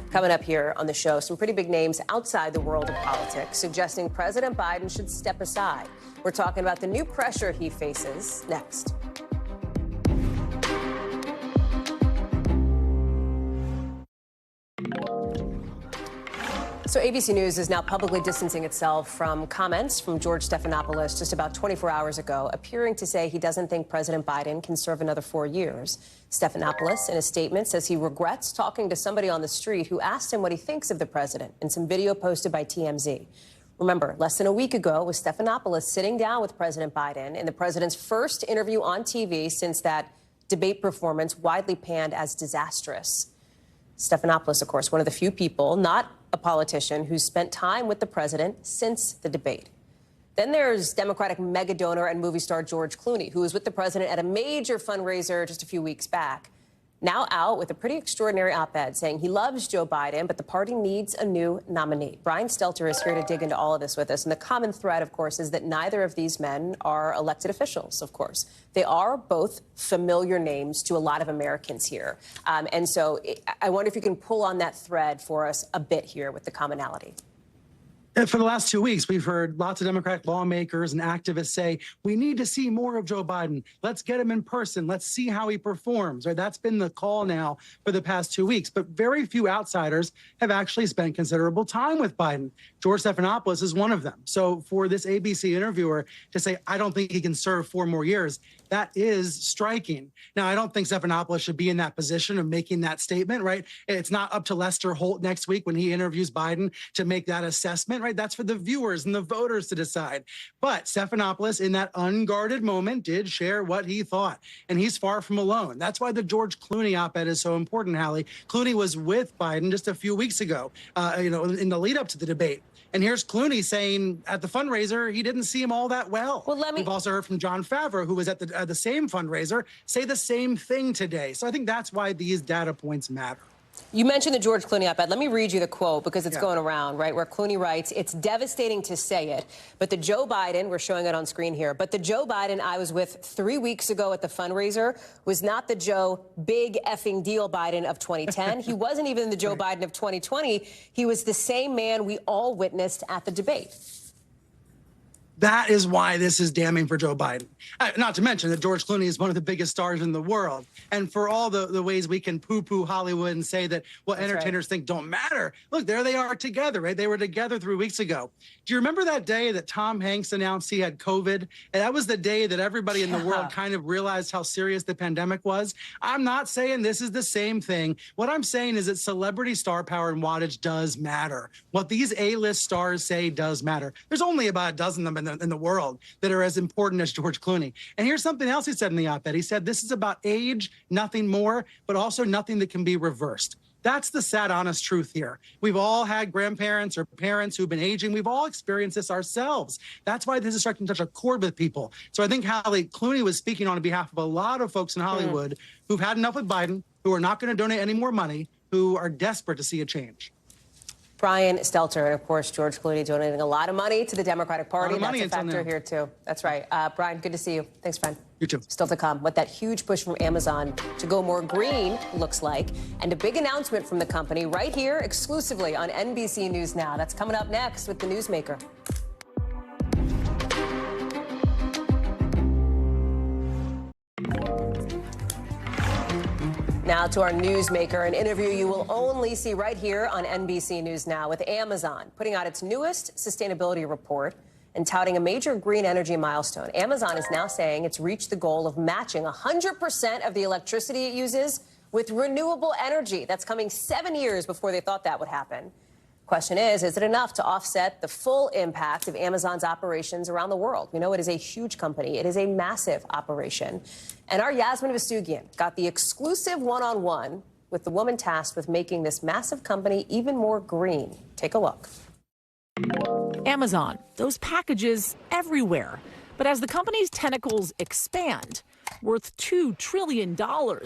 Coming up here on the show, some pretty big names outside the world of politics suggesting President Biden should step aside. We're talking about the new pressure he faces next. So ABC News is now publicly distancing itself from comments from George Stephanopoulos just about 24 hours ago, appearing to say he doesn't think President Biden can serve another 4 years. Stephanopoulos, in a statement, says he regrets talking to somebody on the street who asked him what he thinks of the president in some video posted by TMZ. Remember, less than a week ago was Stephanopoulos sitting down with President Biden in the president's first interview on TV since that debate performance widely panned as disastrous. Stephanopoulos, of course, one of the few people, not a politician, who's spent time with the president since the debate. Then there's Democratic mega donor and movie star George Clooney, who was with the president at a major fundraiser just a few weeks back. Now out with a pretty extraordinary op-ed saying he loves Joe Biden, but the party needs a new nominee. Brian Stelter is here to dig into all of this with us. And the common thread, of course, is that neither of these men are elected officials, of course. They are both familiar names to a lot of Americans here. And so I wonder if you can pull on that thread for us a bit here with the commonality. For the last 2 weeks, we've heard lots of Democratic lawmakers and activists say, we need to see more of Joe Biden. Let's get him in person. Let's see how he performs. Right? That's been the call now for the past 2 weeks. But very few outsiders have actually spent considerable time with Biden. George Stephanopoulos is one of them. So for this ABC interviewer to say, I don't think he can serve 4 more years, that is striking. Now, I don't think Stephanopoulos should be in that position of making that statement, right? It's not up to Lester Holt next week when he interviews Biden to make that assessment, right? That's for the viewers and the voters to decide. But Stephanopoulos, in that unguarded moment, did share what he thought, and he's far from alone. That's why the George Clooney op-ed is so important, Hallie. Clooney was with Biden just a few weeks ago, in the lead up to the debate. And here's Clooney saying at the fundraiser, he didn't see him all that well. We've also heard from Jon Favreau, who was at the same fundraiser, say the same thing today. So I think that's why these data points matter. You mentioned the George Clooney op-ed. Let me read you the quote because it's going around, right, where Clooney writes, it's devastating to say it, but the Joe Biden, we're showing it on screen here, but the Joe Biden I was with 3 weeks ago at the fundraiser was not the Joe big effing deal Biden of 2010. He wasn't even the Joe Biden of 2020. He was the same man we all witnessed at the debate. That is why this is damning for Joe Biden. Not to mention that George Clooney is one of the biggest stars in the world. And for all the ways we can poo-poo Hollywood and say that what entertainers think don't matter, look, there they are together, right? They were together 3 weeks ago. Do you remember that day that Tom Hanks announced he had COVID? And that was the day that everybody in the world kind of realized how serious the pandemic was. I'm not saying this is the same thing. What I'm saying is that celebrity star power and wattage does matter. What these A-list stars say does matter. There's only about a dozen of them in the world that are as important as George Clooney. And here's something else he said in the op-ed. He said, this is about age, nothing more, but also nothing that can be reversed. That's the sad, honest truth here. We've all had grandparents or parents who've been aging. We've all experienced this ourselves. That's why this is starting to touch a chord with people. So I think Hallie, Clooney was speaking on behalf of a lot of folks in Hollywood who've had enough with Biden, who are not going to donate any more money, who are desperate to see a change. Brian Stelter, and of course, George Clooney donating a lot of money to the Democratic Party. That's a factor here, too. That's right. Brian, good to see you. Thanks, friend. You too. Still to come, what that huge push from Amazon to go more green looks like, and a big announcement from the company right here exclusively on NBC News Now. That's coming up next with the Newsmaker. Now to our Newsmaker, an interview you will only see right here on NBC News Now with Amazon, putting out its newest sustainability report and touting a major green energy milestone. Amazon is now saying it's reached the goal of matching 100% of the electricity it uses with renewable energy. That's coming 7 years before they thought that would happen. Question is it enough to offset the full impact of Amazon's operations around the world? We know it is a huge company. It is a massive operation. And our Yasmin Vestougian got the exclusive one-on-one with the woman tasked with making this massive company even more green. Take a look. Amazon, those packages everywhere. But as the company's tentacles expand, worth $2 trillion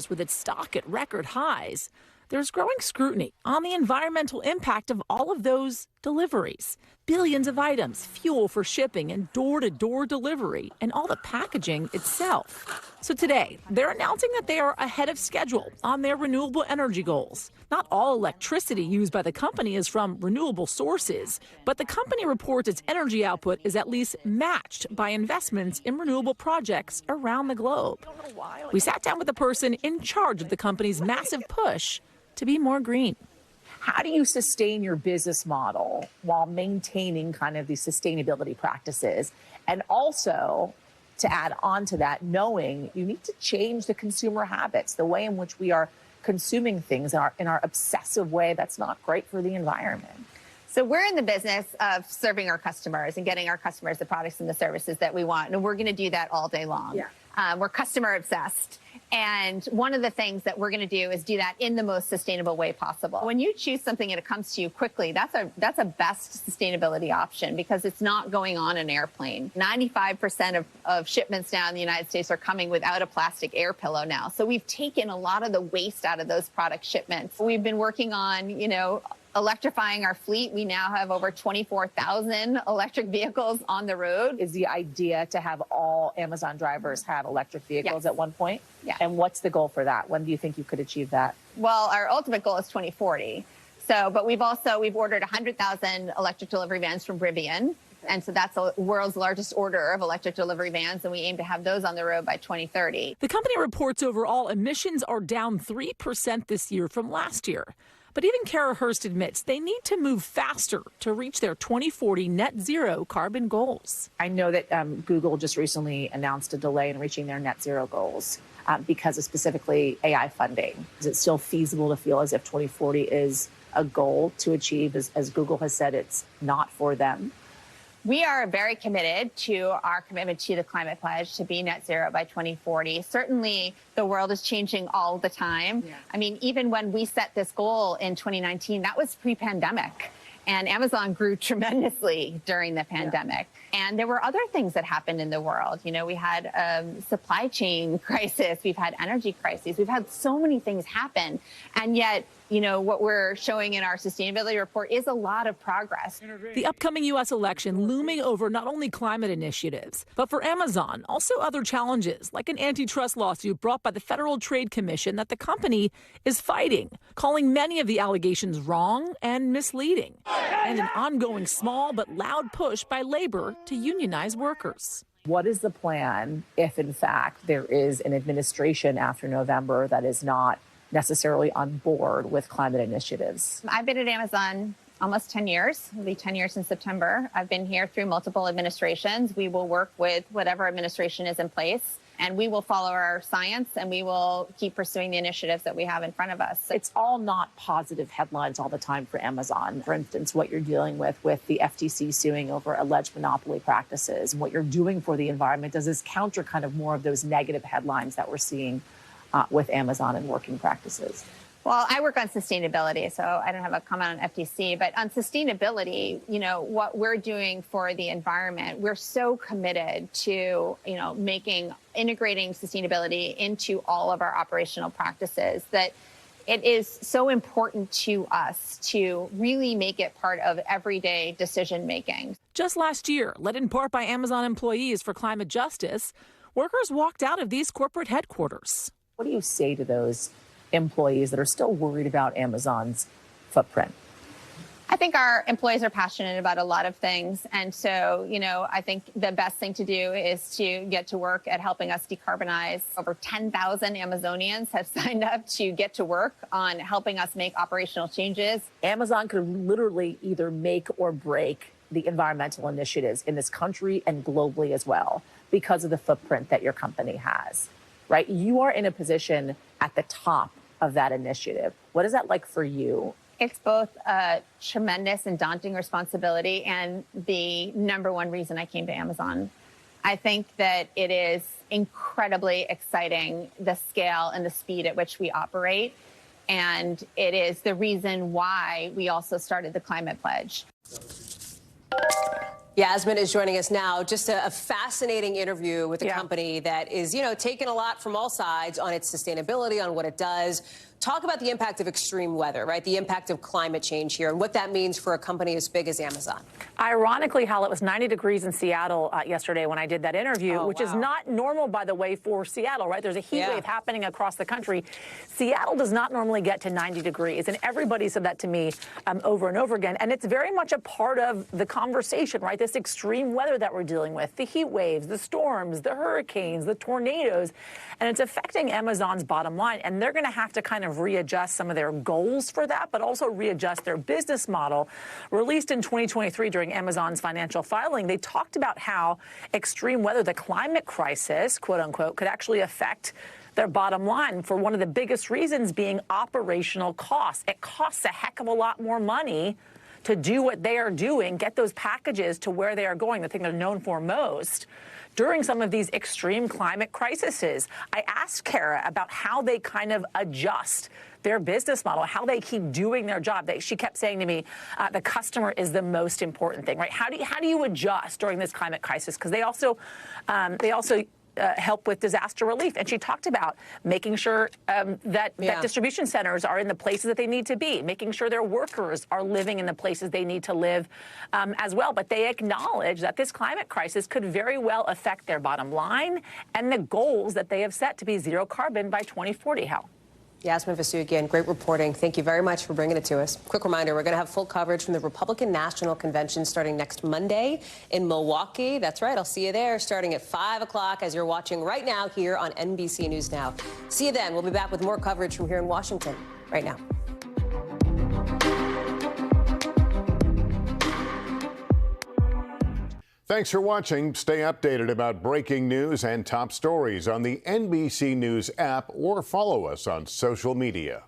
with its stock at record highs, there's growing scrutiny on the environmental impact of all of those deliveries. Billions of items, fuel for shipping and door-to-door delivery, and all the packaging itself. So today, they're announcing that they are ahead of schedule on their renewable energy goals. Not all electricity used by the company is from renewable sources, but the company reports its energy output is at least matched by investments in renewable projects around the globe. We sat down with the person in charge of the company's massive push to be more green. How do you sustain your business model while maintaining kind of these sustainability practices? And also, to add on to that, knowing you need to change the consumer habits, the way in which we are consuming things in our obsessive way that's not great for the environment. So we're in the business of serving our customers and getting our customers the products and the services that we want. And we're going to do that all day long. Yeah. We're customer obsessed. And one of the things that we're going to do is do that in the most sustainable way possible. When you choose something and it comes to you quickly, that's a best sustainability option because it's not going on an airplane. 95% of shipments now in the United States are coming without a plastic air pillow now. So we've taken a lot of the waste out of those product shipments. We've been working on, electrifying our fleet. We now have over 24,000 electric vehicles on the road. Is the idea to have all Amazon drivers have electric vehicles at one point? Yeah. And what's the goal for that? When do you think you could achieve that? Well, our ultimate goal is 2040. But we've ordered 100,000 electric delivery vans from Rivian. And so that's the world's largest order of electric delivery vans, and we aim to have those on the road by 2030. The company reports overall emissions are down 3% this year from last year. But even Kara Hurst admits they need to move faster to reach their 2040 net zero carbon goals. I know that Google just recently announced a delay in reaching their net zero goals because of specifically AI funding. Is it still feasible to feel as if 2040 is a goal to achieve, as Google has said it's not for them? We are very committed to our commitment to the climate pledge to be net zero by 2040. Certainly, the world is changing all the time. Yeah. I mean, even when we set this goal in 2019, that was pre-pandemic. And Amazon grew tremendously during the pandemic. Yeah. And there were other things that happened in the world. We had a supply chain crisis. We've had energy crises. We've had so many things happen. And yet, what we're showing in our sustainability report is a lot of progress. The upcoming U.S. election looming over not only climate initiatives, but for Amazon, also other challenges, like an antitrust lawsuit brought by the Federal Trade Commission that the company is fighting, calling many of the allegations wrong and misleading, and an ongoing small but loud push by labor to unionize workers. What is the plan if, in fact, there is an administration after November that is not necessarily on board with climate initiatives? I've been at Amazon almost 10 years. It'll be 10 years in September. I've been here through multiple administrations. We will work with whatever administration is in place, and we will follow our science, and we will keep pursuing the initiatives that we have in front of us. It's all not positive headlines all the time for Amazon. For instance, what you're dealing with the FTC suing over alleged monopoly practices, and what you're doing for the environment, does this counter kind of more of those negative headlines that we're seeing with Amazon and working practices? Well, I work on sustainability, so I don't have a comment on FTC. But on sustainability, what we're doing for the environment, we're so committed to, integrating sustainability into all of our operational practices that it is so important to us to really make it part of everyday decision making. Just last year, led in part by Amazon employees for climate justice, workers walked out of these corporate headquarters. What do you say to those employees that are still worried about Amazon's footprint? I think our employees are passionate about a lot of things. And so, I think the best thing to do is to get to work at helping us decarbonize. Over 10,000 Amazonians have signed up to get to work on helping us make operational changes. Amazon could literally either make or break the environmental initiatives in this country and globally as well because of the footprint that your company has. Right? You are in a position at the top of that initiative. What is that like for you? It's both a tremendous and daunting responsibility and the number one reason I came to Amazon. I think that it is incredibly exciting, the scale and the speed at which we operate. And it is the reason why we also started the Climate Pledge. Yasmin is joining us now. Just a fascinating interview with a company that is, taking a lot from all sides on its sustainability, on what it does. Talk about the impact of extreme weather, right? The impact of climate change here and what that means for a company as big as Amazon. Ironically, Hal, it was 90 degrees in Seattle yesterday when I did that interview, which is not normal, by the way, for Seattle, right? There's a heat wave happening across the country. Seattle does not normally get to 90 degrees. And everybody said that to me over and over again. And it's very much a part of the conversation, right? This extreme weather that we're dealing with, the heat waves, the storms, the hurricanes, the tornadoes. And it's affecting Amazon's bottom line. And they're going to have to kind of readjust some of their goals for that, but also readjust their business model. Released in 2023 during Amazon's financial filing, they talked about how extreme weather, the climate crisis, quote unquote, could actually affect their bottom line for one of the biggest reasons being operational costs. It costs a heck of a lot more money to do what they are doing, get those packages to where they are going, the thing they're known for most, during some of these extreme climate crises. I asked Kara about how they kind of adjust their business model, how they keep doing their job. She kept saying to me, the customer is the most important thing, right? How do you adjust during this climate crisis? Because they also help with disaster relief. And she talked about making sure that distribution centers are in the places that they need to be, making sure their workers are living in the places they need to live as well. But they acknowledge that this climate crisis could very well affect their bottom line and the goals that they have set to be zero carbon by 2040, Hal. Yasmin Vasugian, great reporting. Thank you very much for bringing it to us. Quick reminder, we're going to have full coverage from the Republican National Convention starting next Monday in Milwaukee. That's right, I'll see you there starting at 5 o'clock as you're watching right now here on NBC News Now. See you then. We'll be back with more coverage from here in Washington right now. Thanks for watching. Stay updated about breaking news and top stories on the NBC News app or follow us on social media.